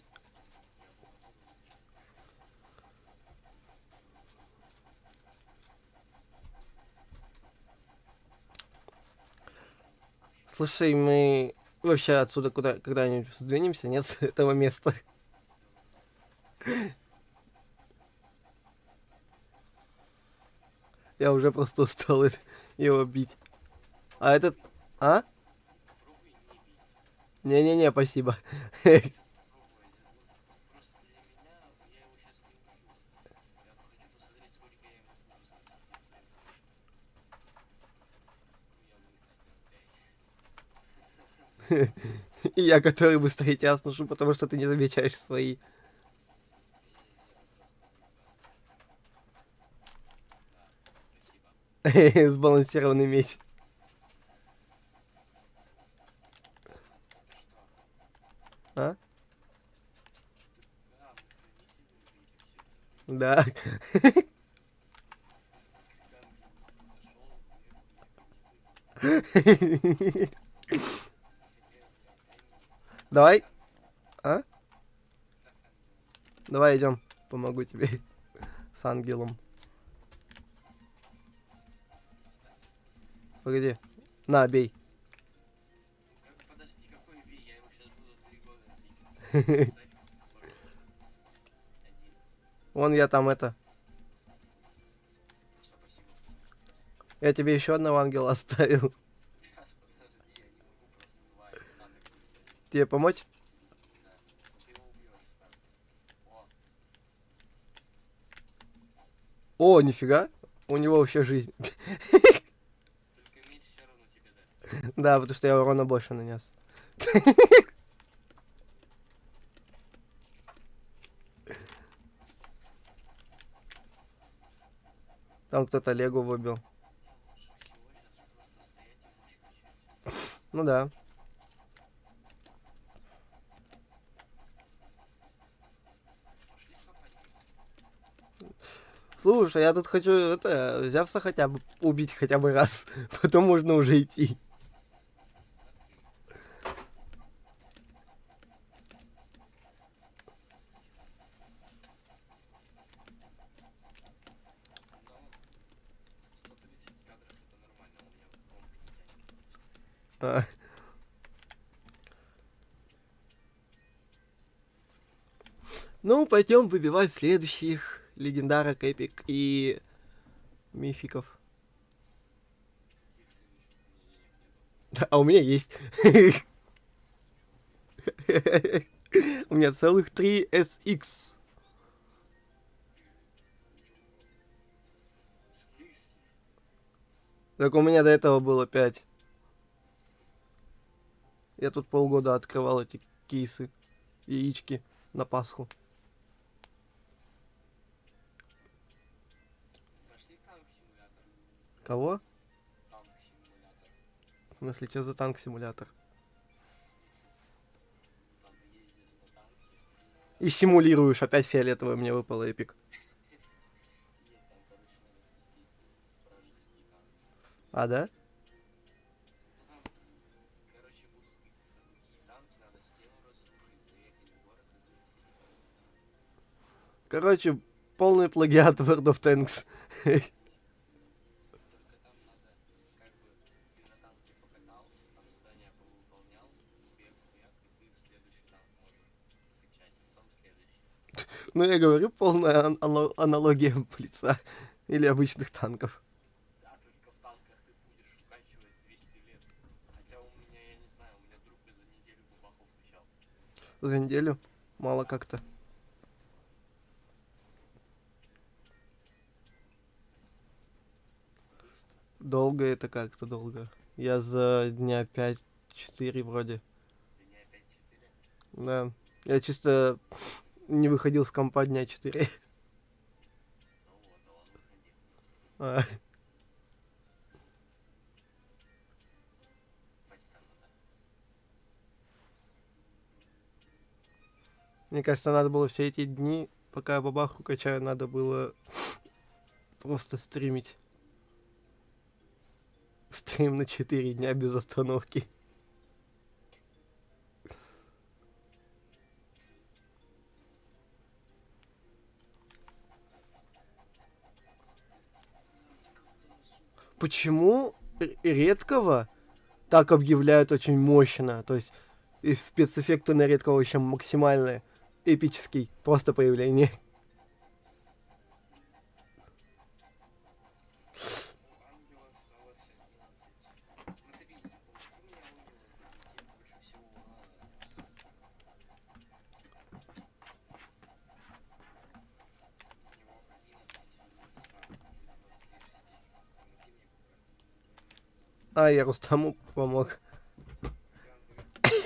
Слушай, мы вообще отсюда куда когда-нибудь сдвинемся, нет, с этого места? Я уже просто устал его бить. А этот... А? Не-не-не, спасибо. И я, который быстрее тебя сношу, потому что ты не замечаешь свои. Сбалансированный меч. А? Да. Давай. А? Давай идем. Помогу тебе с ангелом. Погоди. На, бей. Подожди, какой бей? Я его сейчас буду 3 года бить. Вон я там это. Спасибо. Я тебе еще одного ангела оставил. Сейчас, подожди, я не могу просто 2 танок выставить. Тебе помочь? Да. Ты его убьешь, ставь. О, О, нифига. У него вообще жизнь. только меч все равно тебе даст. Да, потому что я урона больше нанес. Там кто-то Легу выбил. Лучше всего сейчас просто стоять и мочь качать. Ну да. Пошли копать. Слушай, я тут хочу, это, взявся хотя бы убить хотя бы раз. Потом можно уже идти. Но 130 кадров это нормально, у меня комп не тянет. А. Ну, пойдем выбивать следующих легендарок, эпик и мификов. Их следующих у меня денег нету. А у меня есть. У меня целых 3 SX. В смысле? Так у меня до этого было 5. Я тут полгода открывал эти кейсы, яички на Пасху. Пошли танк-симулятор. Кого? Танк-симулятор. В смысле, что за танк-симулятор? Там ты ездишь на танке. И симулируешь, опять фиолетовый мне выпал эпик. Нет, там, короче, надо сбить вражеский танк. А, да? Ну там, короче, будут другие танки, надо стену разрушить, заехать в город и завести. Короче, полный плагиат World of Tanks. Только там надо, как бы, ты на танке покатался, там задания повыполнял, хуяк, и ты следующий танк можешь скачать, потом следующий. Ну, я говорю, полная аналогия блица или обычных танков. Да, только в танках ты будешь вкачивать 200 лет. Хотя у меня, я не знаю, у меня друг за неделю бабахов качал. За неделю? Мало как-то. Долго это как-то долго. Я за дня 5-4 вроде. Дня 5-4. Да. Я чисто не выходил с компа дня 4. Ну вот, а он выходил. А, Спать там надо. Мне кажется, надо было все эти дни, пока я бабаху качаю, надо было просто стримить. Стрим на 4 дня без остановки. Почему редкого так объявляют очень мощно? То есть и спецэффекты на редкого еще максимальные. Эпический. Просто появление. У ангела осталось 11. Смотри, у меня больше всего у него 11 А, я Рустаму помог.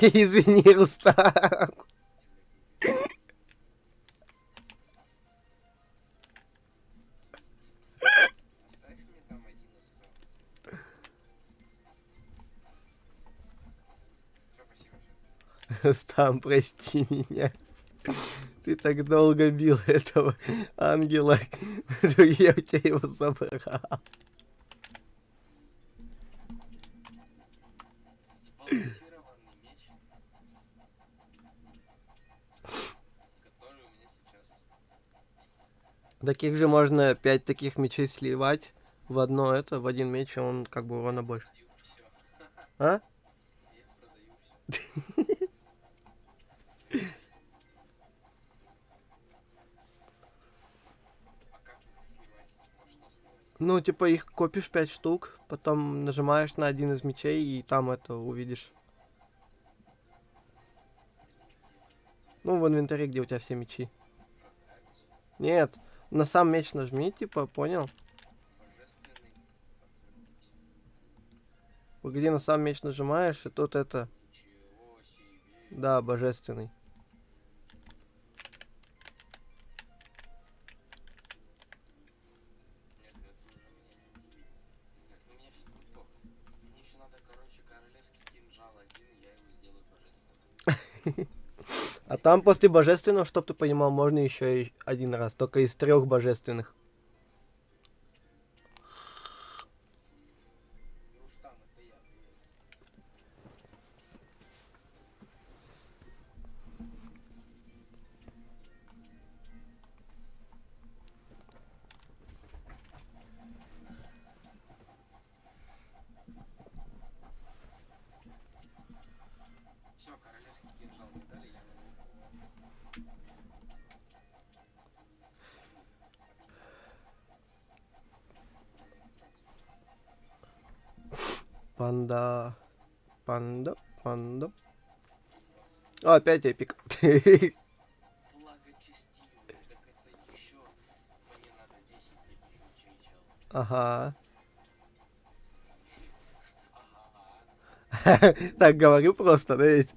Извини, Рустам. Оставь мне там 11. Все, спасибо. Рустам, прости меня. Ты так долго бил этого ангела. Я у тебя его забрал. Сбалансированный меч, который у меня сейчас. Таких же можно 5 таких мечей сливать в одно это, в один меч, и он как бы урона больше. Продаю все. А? Я продаю все. А как их сливать? Можно сливать. Ну, типа их копишь 5 штук, потом нажимаешь на один из мечей, и там это увидишь. Ну, в инвентаре, где у тебя все мечи. Продать. Нет, на сам меч нажми, типа, понял? Божественный. Где на сам меч нажимаешь, и тут это, Ничего себе. да, божественный. Нет, это уже мне. Так, ну мне все тут плохо. Мне еще надо, короче, королевский кинжал один, я его сделаю божественным. А там после божественного, чтоб ты понимал, можно еще и один раз, только из 3 божественных. Рустам, это я, привет. Все, королевский кинжал мне дали, я могу. Панда. Панда. Панда. О, опять эпик. Благочестивый, так это еще мне надо 10 таких мечей, чел. Ага. Ага. Так говорю просто, да ведь?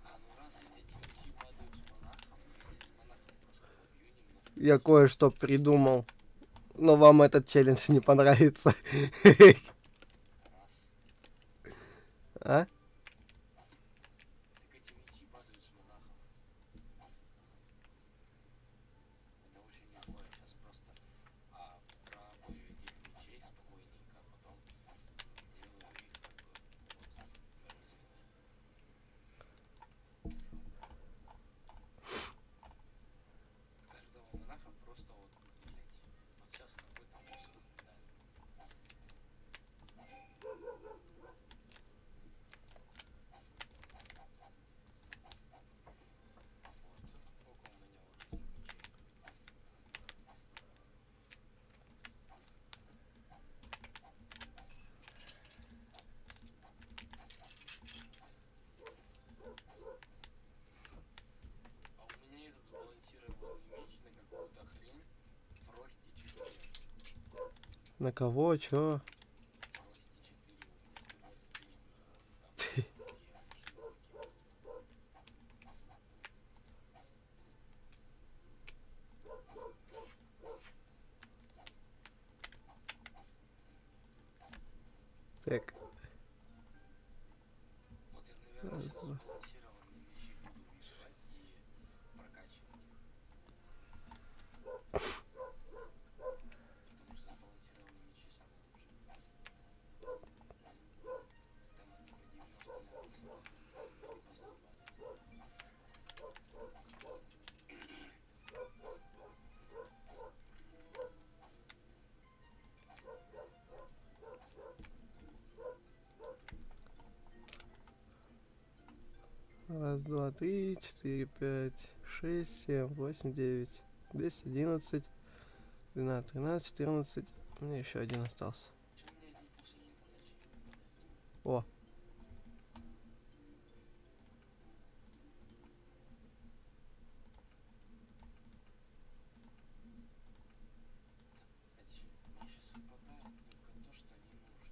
А ну раз эти мечи падают с монахом, я этих монахов просто побью немножко. Я кое-что придумал. Но вам этот челлендж не понравится. Раз. А? Так эти мечи падают с монахом. Это очень легко, я сейчас просто пробую этих мечей спокойненько, а потом сделаю их как бы вот божественными. Каждого монаха просто вот, блять, вот сейчас какой-то монстр кидает. На кого? Чё? Так. Вот я, наверное, Раз, сейчас два. сбалансированные мячи буду выбивать и прокачивать. Потому что сбалансированные мячи самые лучшие. Там они по 90 на 80 и по 120. Раз, два, три, четыре, пять, шесть, семь, восемь, девять, 10, 11, 12, 13, 14. У меня еще один остался. Чем мне один пусаки прокачать? О, Хотя мне сейчас выпадает только то, что не нужно.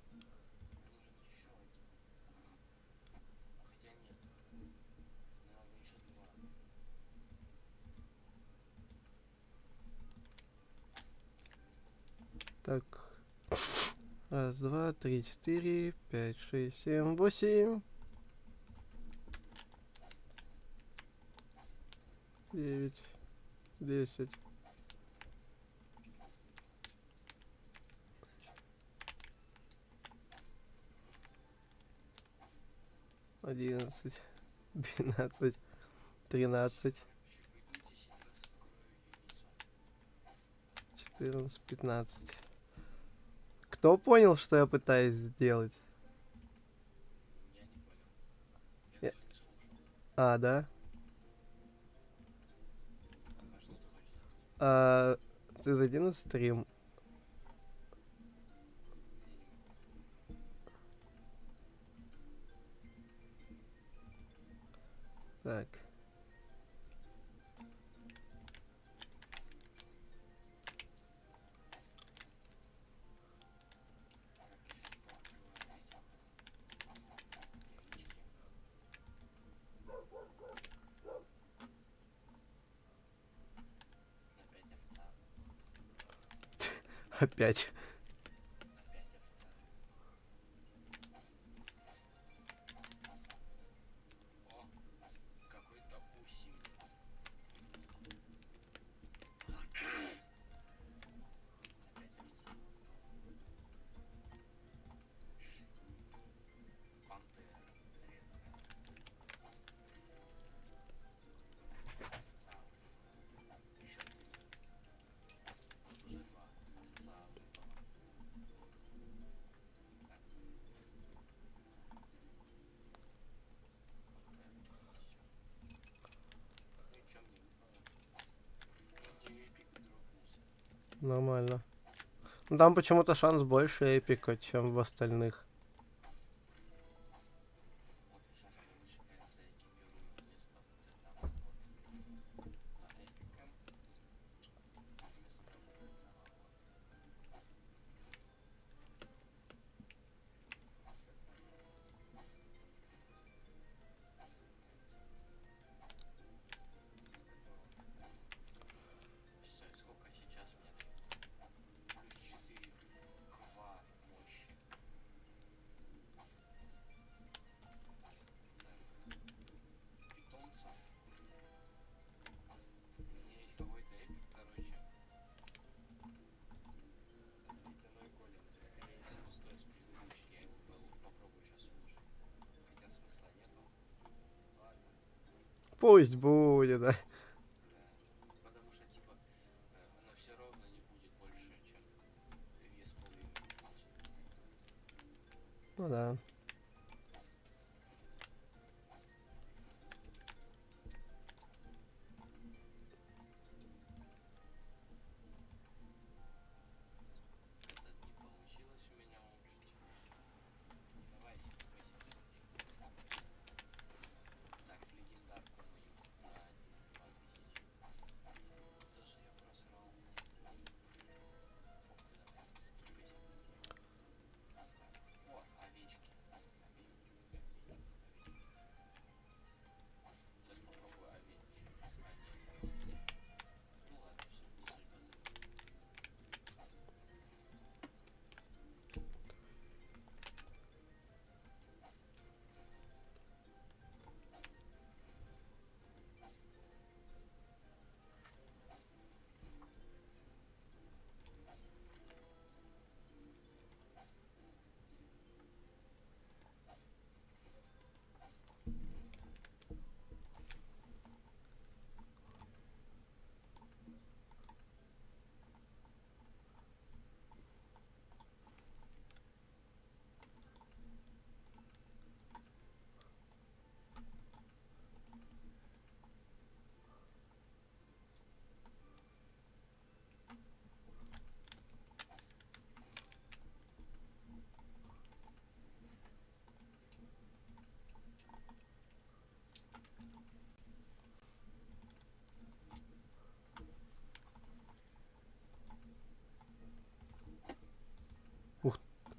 Мне нужен еще один. Хотя нет. Мне надо еще два. так. Раз, два, три, четыре, пять, шесть, семь, 8. 9, 10. 11, 12, 13, 14, 15. Кто понял, что я пытаюсь сделать? Я не понял. Я- Я даже не слушал. А, да? А что ты хочешь сделать? А, ты зайди на стрим. Я не могу. Так. Так, я сейчас пооткрываю видео. Яички. Опять овца. Опять. Опять овца. О, какой-то усик. Опять овца. Пантера редкая. Овца. Еще три. Уже два. Овца выпала. Так. Ничем не выпало. Вроде эпик дропнулся. Нормально. Ну, там почему-то шанс больше эпика, чем в остальных. Вот и сейчас вышикается экипирую вместо вот этого вот. А эпиком вместо вот этого вот. Всё, сколько сейчас мне дают? Плюс 4 ква мощи. Так, питомцев. Мне есть какой-то эпик, короче. Ледяной голем. Это скорее всего стоит с предыдущей. Я его попробую сейчас улучшить. Хотя смысла нету. Ладно. Пусть будет, да. Да. Потому что типа она все равно не будет больше, чем 2500. Ну да. Этот не получилось у меня улучшить. Давай себе так, легендарку мою на 1-2 тысячи. За что я просрал? Фу, куда?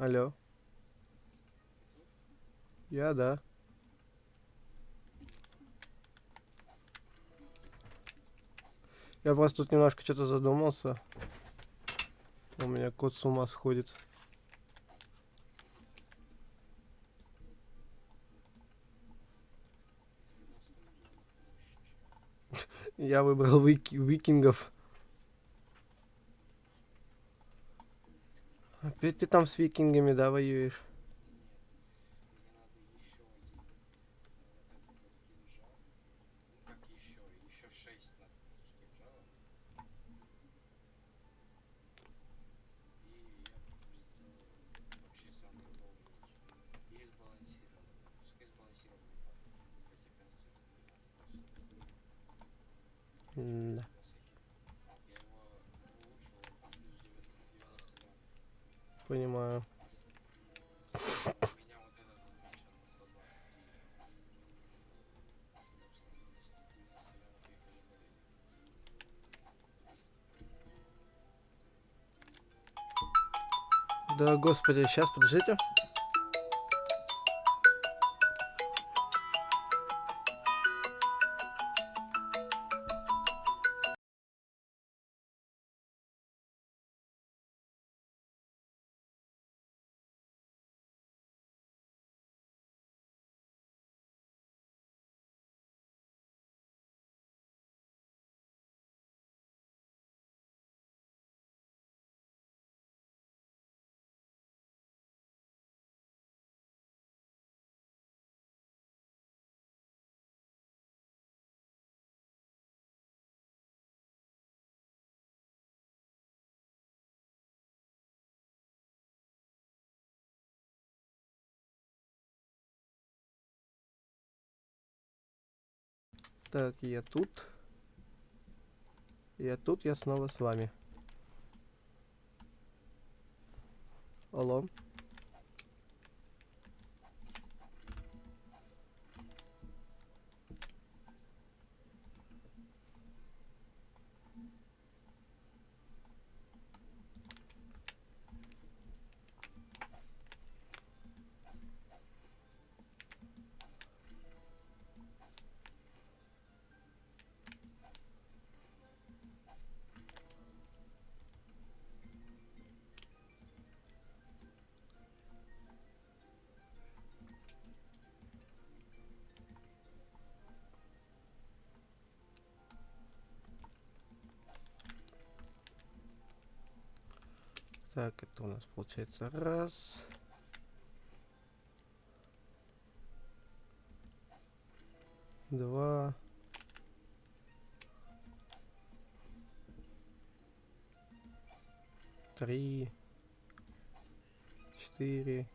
Алло. Я, да. Я просто тут немножко что-то задумался. У меня кот с ума сходит. Я выбрал викингов. Опять ты там с викингами, да, воюешь? Еще 6 надо кинжалов. И я вообще самый долгий. И сбалансированный. Пускай сбалансированный факт. Да. Я его улучшил плюс 92. Понимаю. Меня вот этот увеличен на 120. Да, господи, сейчас, подождите. Так, я тут. Я снова с вами. Алло. Так, это у нас получается раз. Два. Три. Четыре.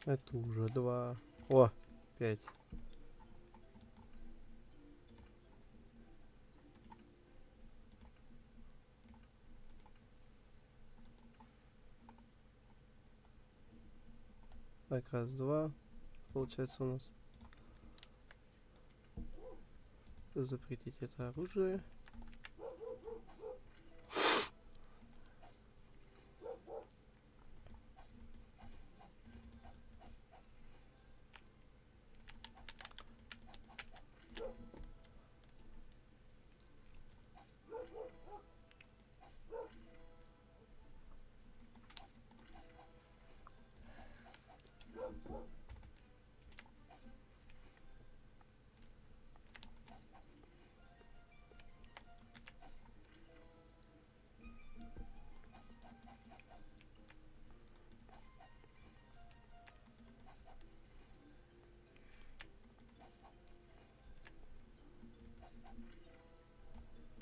Это уже два. О, 5. Так, раз, два. Получается у нас. Запретить это оружие.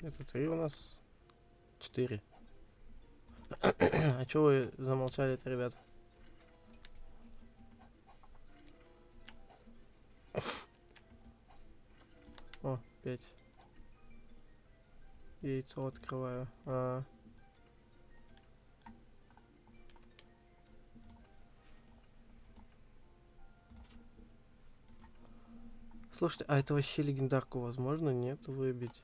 Это 3 у нас. 4. А чё вы замолчали-то, ребят? О, 5. Яйцо открываю. Слушайте, а это вообще легендарку возможно, нет, выбить?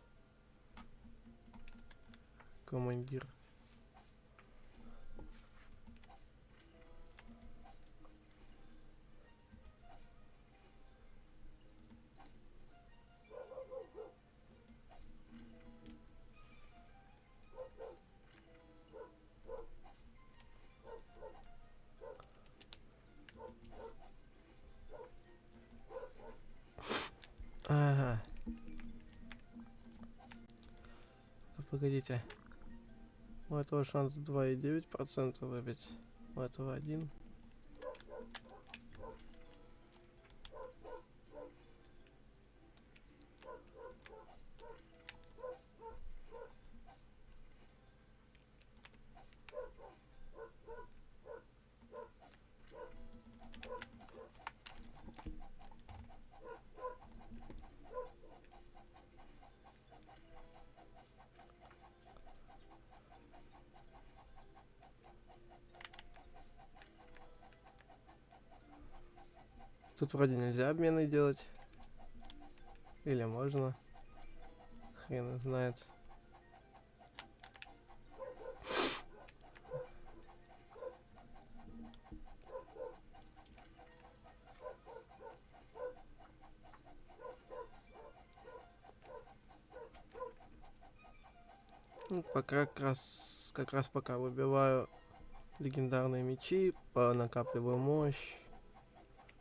Командир. Ага. Погодите. У этого шанс 2,9% выбить. У этого 1. Тут вроде нельзя обмены делать. Или можно. Хрен его знает. Ну, пока как раз пока выбиваю легендарные мечи, накапливаю мощь.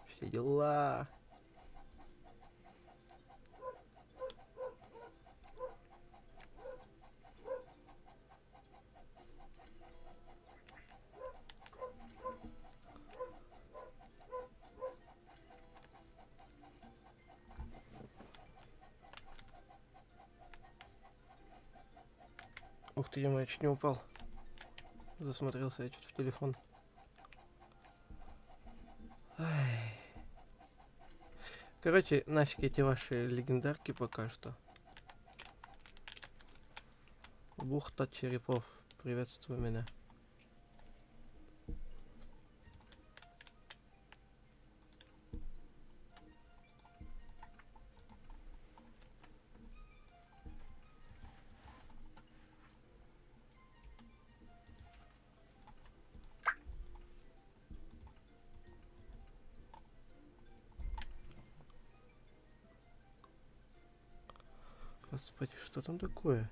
Все дела. Ух ты, я чуть не упал. Засмотрелся я чуть в телефон. Ай. Короче, нафиг эти ваши легендарки пока что. Бухта черепов, приветствуй меня. Господи, что там такое?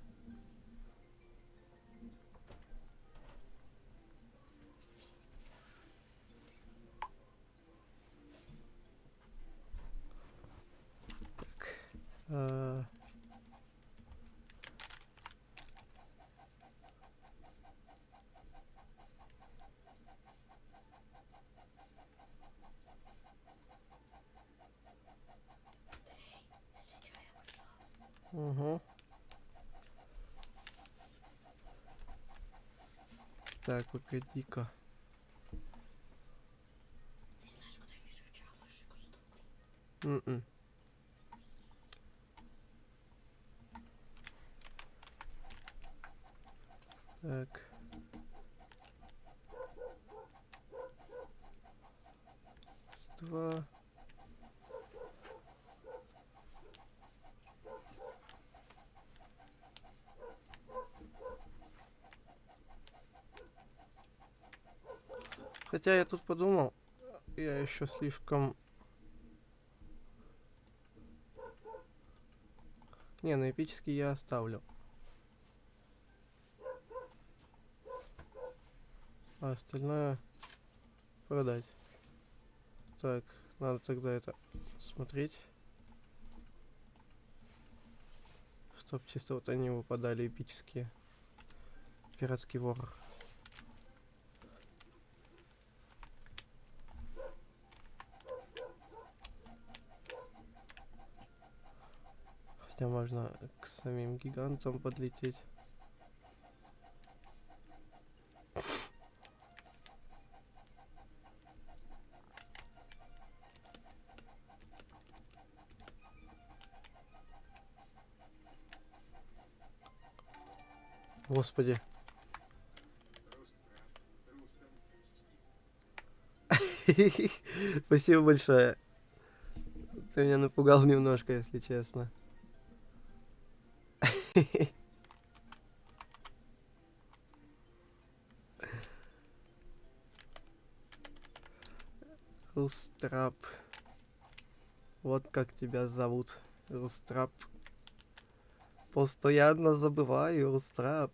Так. Если что, я пошла. Угу. Так, погоди-ка. Ты знаешь, куда я вижу чалышек? М-м. Так. Два. Хотя я тут подумал, я еще слишком... Не, на эпический я оставлю. А остальное продать. Так, надо тогда это смотреть. Чтоб чисто вот они выпадали эпические. Пиратский вор. Хотя можно к самим гигантам подлететь. Господи. Спасибо большое. Ты меня напугал немножко, если честно. Рустрап. Вот как тебя зовут. Рустрап. Постоянно забываю, Рустрап.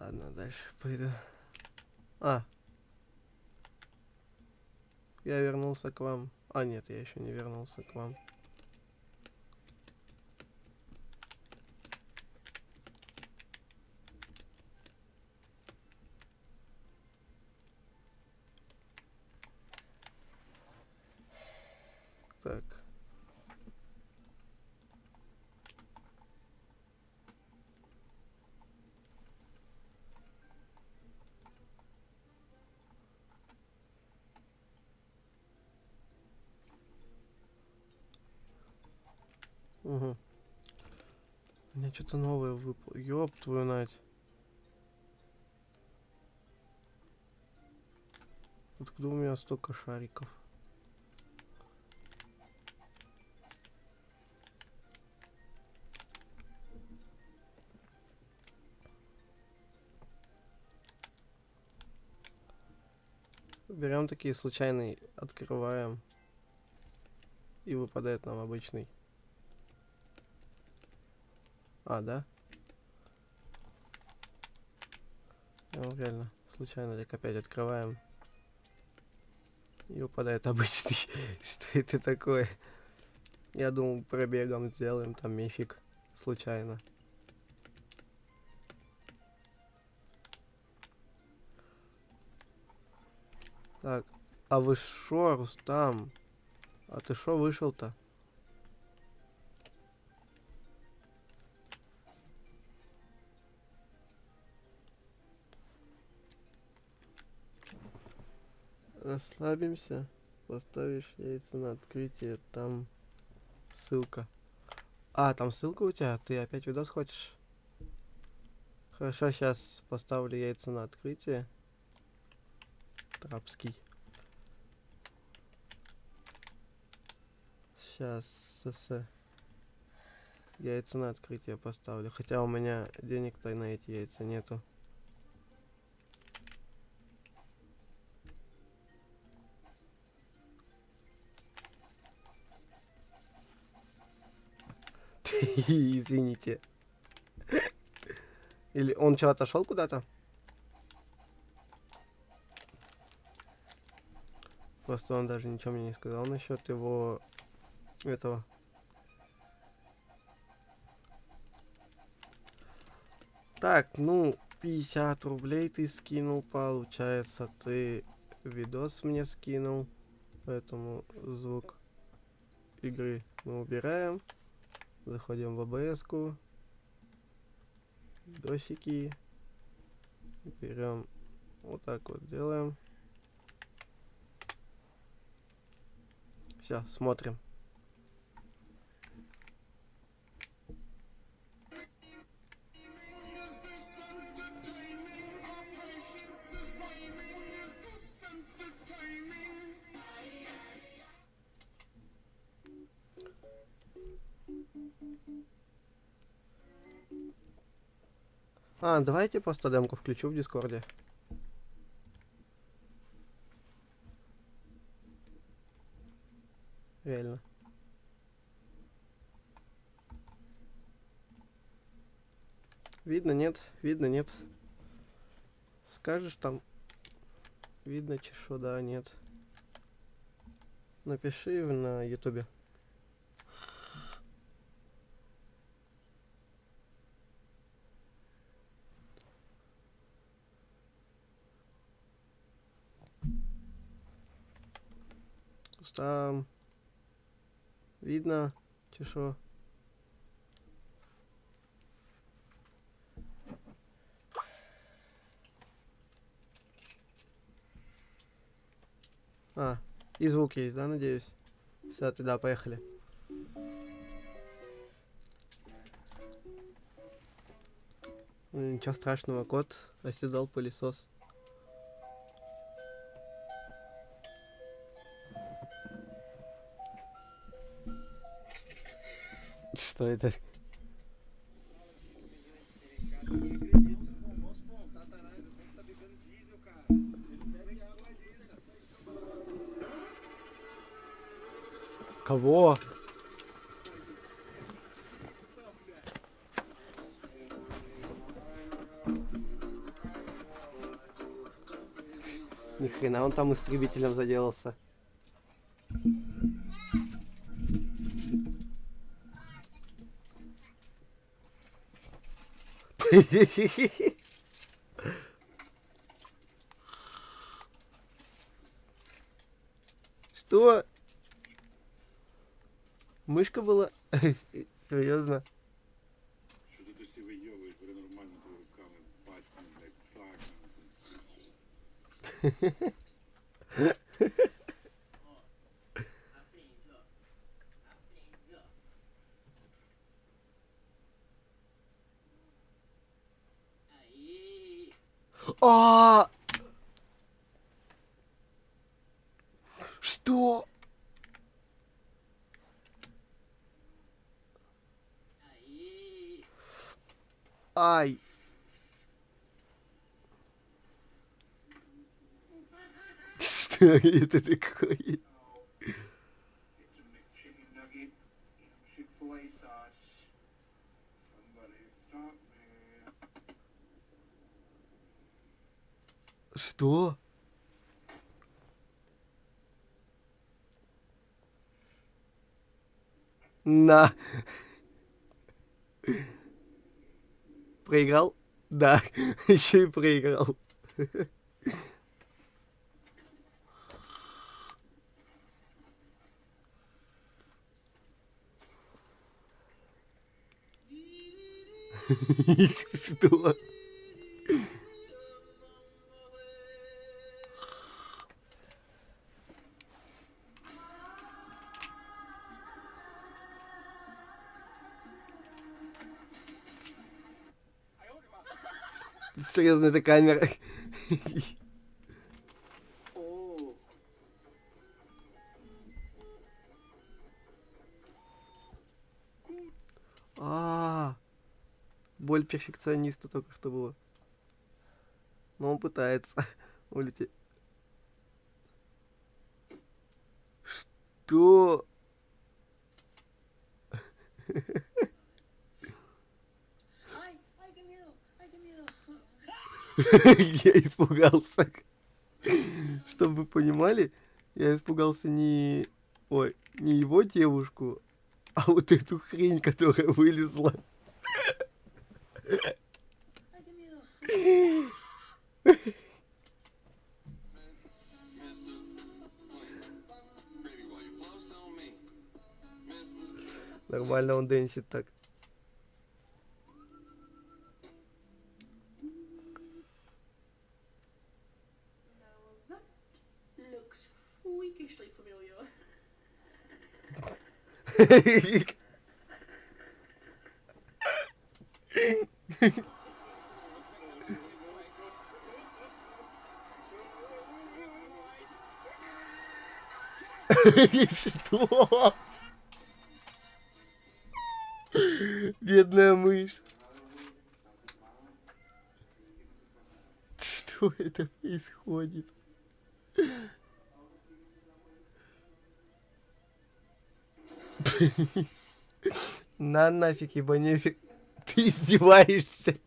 Ладно, дальше пойду. А. Я вернулся к вам. А, нет, я еще не вернулся к вам. Так. Угу. У меня что-то новое выпало. Ёб твою мать. Откуда у меня столько шариков? Берем такие случайные, открываем. И выпадает нам обычный. А, да? Ну, реально, случайно так опять открываем. И выпадает обычный. Что это такое? Я думал, пробегом сделаем там мифик. Случайно. Так, а вы шо, Рустам? А ты шо вышел-то? Расслабимся. Поставишь яйца на открытие. Там ссылка. А, там ссылка у тебя? Ты опять видос хочешь? Хорошо, сейчас поставлю яйца на открытие. Трапский. Сейчас яйца на открытие поставлю. Хотя у меня денег-то на эти яйца нету. Извините. Или он что, отошел куда-то? Просто он даже ничего мне не сказал насчет его этого. Так, ну, 50 рублей ты скинул, получается. Ты видос мне скинул. Поэтому звук игры мы убираем. Заходим в АБС-ку. Досики. Берем вот так вот делаем. Все, смотрим. А, давайте просто демку включу в Дискорде. Реально. Видно, нет? Видно, нет? Скажешь там? Видно, чешу, да, нет. Напиши на ютубе. Там видно, чешу. А, и звук есть, да, надеюсь? Все, тогда поехали. Ничего страшного, кот оседал пылесос. Что это? Кого? Ни хрена он там истребителем заделался. Что? Мышка была? Серьезно? Что ты себе выебываешь, бля, нормально ты руками пачками, блядь, так, А! Что? Ай! Что это такое? it's a McChicken nugget, Chick-fil-A sauce. Somebody stop me. Что? На. Проиграл? Да, еще и проиграл. Что? Серьезно, это камера. А, боль перфекциониста только что было. Но он пытается улететь. Что? Ай, ай, qué miedo, ай, qué miedo. Я испугался. Чтобы вы понимали, я испугался не... Ой, не его девушку, а вот эту хрень, которая вылезла. Ай, qué miedo. Нормально он дэнсит так. Now that looks freakishly familiar. Что? Бедная мышь. Что это происходит? На нафиг, ибо нефиг. Ты издеваешься.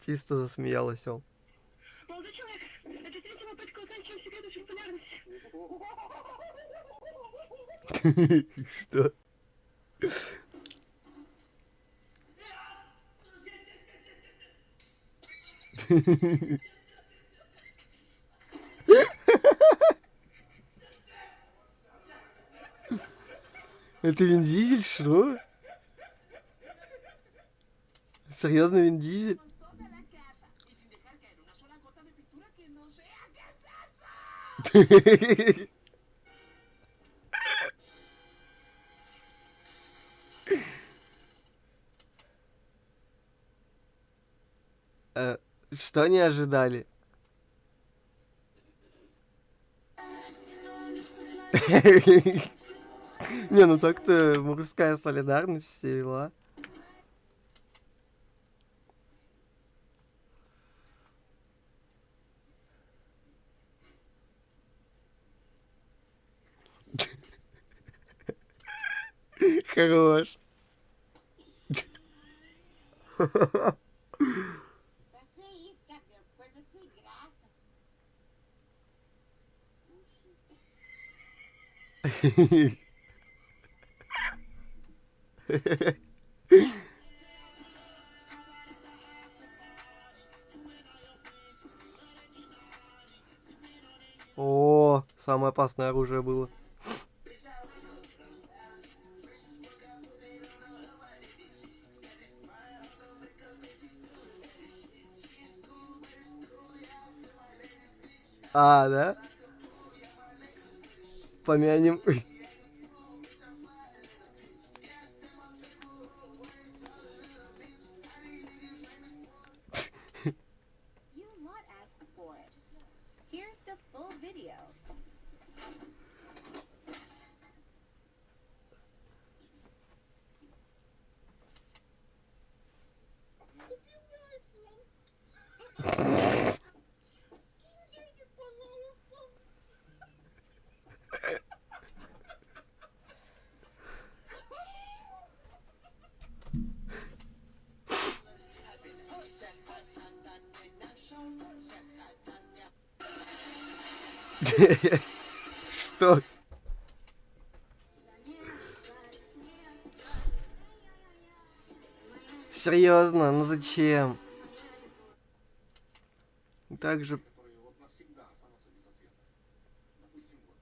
Чисто засмеялась он. Молодой человек, это третья попытка узнать, в чем секрет вашей популярности. Что? Это Вин Дизель, что? Серьезно, Вин Дизель? Что не ожидали? Не, ну так-то мужская солидарность, все дела. Хорош. О, самое опасное оружие было. А, да? Помянем. You lot asked for it. Here's the full video. Что? Серьезно, ну зачем? Так же. Которые вот навсегда останутся без ответа. Допустим, вот,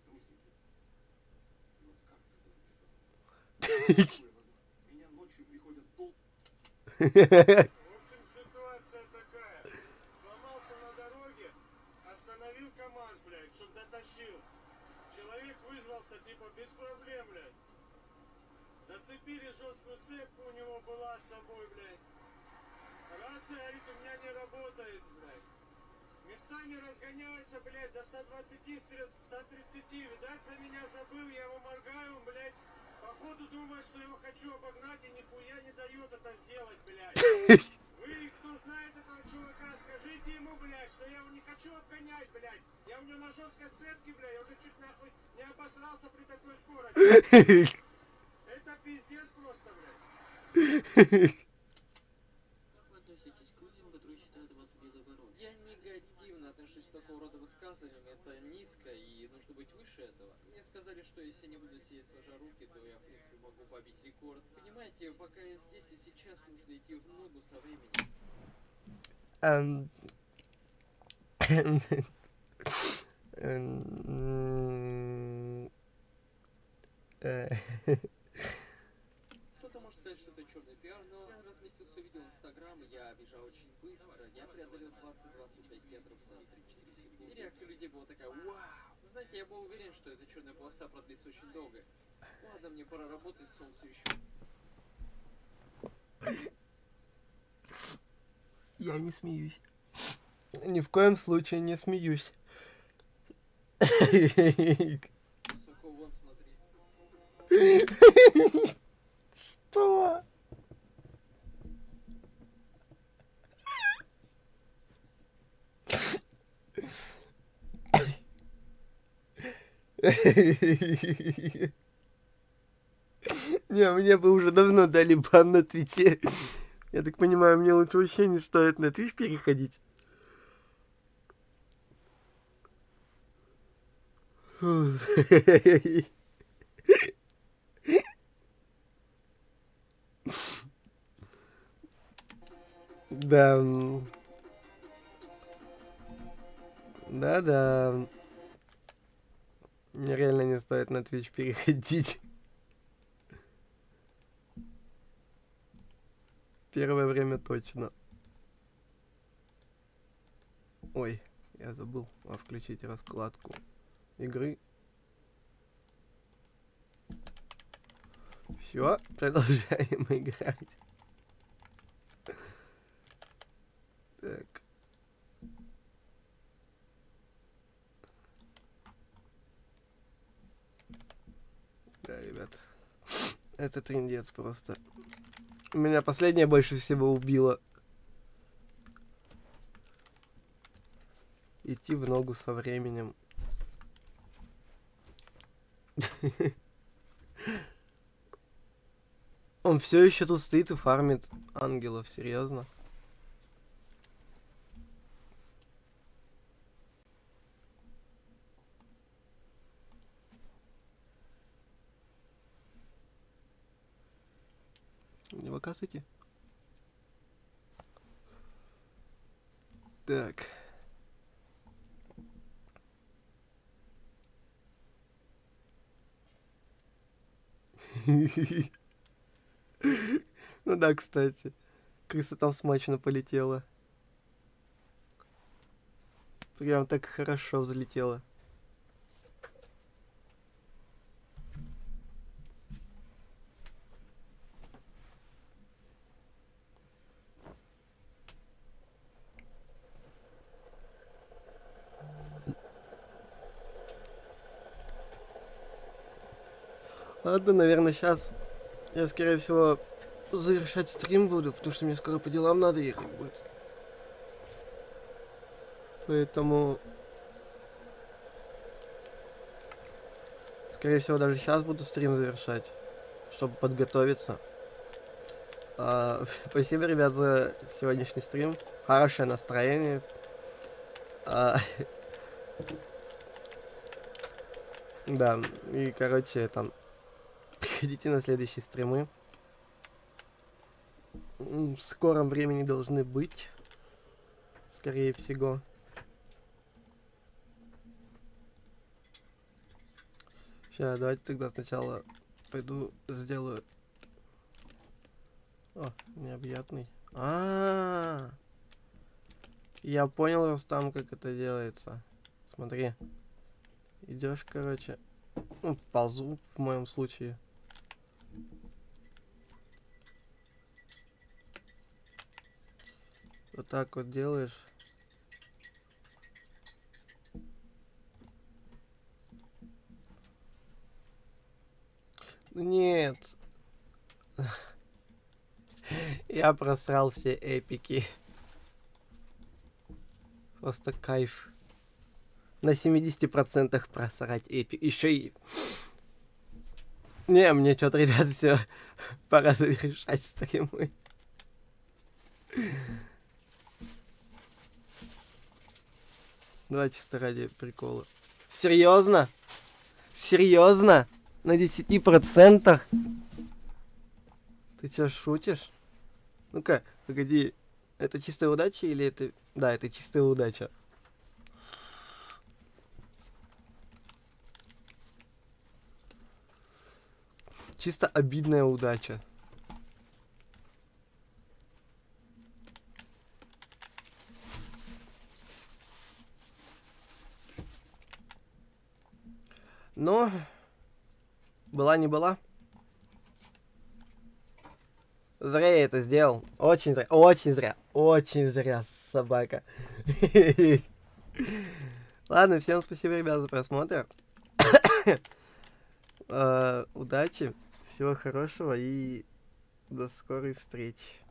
трусики. И вот как ты думаешь, меня ночью приходят толп. В общем, ситуация такая. Сломался на дороге, остановил КамАЗ, блядь, чтоб дотащил. Человек вызвался, типа, без проблем, блядь. Зацепили жесткую цепку, у него была с собой, блядь. Рация, говорит, у меня не работает, блядь. Местами разгоняется, блядь, до 120, 130. Видать, за меня забыл, я его моргаю, блядь. Походу думает, что его хочу обогнать, и нихуя не дает это сделать, блядь. Вы, кто знает этого чувака, скажите ему, блядь, что я его не хочу обгонять, блядь. Я у него на жесткой сцепке, блядь, я уже чуть нахуй не обосрался при такой скорости. Это пиздец просто, блядь. Как вы относитесь к людям, которые считают вас белой вороной? Я негативно отношусь к такого рода высказываниям. Это низко и нужно быть выше этого. Мне сказали, что если не буду сидеть сложа руки, то я, в принципе, могу побить рекорд. Понимаете, пока я здесь и сейчас, нужно идти в ногу со временем. Кто-то может сказать, что это черный пиар, но я разместил все видео в Инстаграм, и я бежал очень быстро. Я преодолел 20-25 метров за 3-4 секунды. И реакция людей была такая: вау! Вы знаете, я был уверен, что эта черная полоса продлится очень долго. Ладно, мне пора работать, солнце еще. Я не смеюсь. Ни в коем случае не смеюсь. Высоко вон, смотри. Что? Не, мне бы уже давно дали бан на Твиче. Я так понимаю, мне лучше вообще не стоит на Твич переходить. Фу. Да. Да-да. Мне реально не стоит на Twitch переходить. Первое время точно. Ой, Я забыл включить раскладку игры. Все, продолжаем играть. Так. Да, ребят. Это трындец просто. Меня последнее больше всего убило. Идти в ногу со временем. Он все еще тут стоит и фармит ангелов, серьезно. Не выкасайте. Так. Ну да, кстати. Крыса там смачно полетела. Прям так хорошо взлетела. Ладно, наверное, сейчас я, скорее всего, завершать стрим буду, потому что мне скоро по делам надо ехать будет. Поэтому, скорее всего, даже сейчас буду стрим завершать, чтобы подготовиться. Спасибо, ребят, за сегодняшний стрим. Хорошее настроение. Да, и, короче, там, приходите на следующие стримы. В скором времени должны быть, скорее всего. Сейчас, давайте тогда сначала пойду сделаю... О, необъятный. Я понял, Рустам, как это делается. Смотри. Идешь, короче. Ну, ползу в моем случае. Вот так вот делаешь. Нет. Я просрал все эпики. Просто кайф. На 70% просрать эпик. Еще и... Не, мне что-то, ребят, все. Пора завершать стримы. Давай чисто ради прикола. Серьезно? Серьезно? На 10%? Ты что, шутишь? Ну-ка, погоди. Это чистая удача или это... Да, это чистая удача. Чисто обидная удача. Но была не была. Зря я это сделал. Очень зря. Очень зря. Очень зря, собака. Ладно, всем спасибо, ребят, за просмотр. Удачи, всего хорошего и до скорой встречи.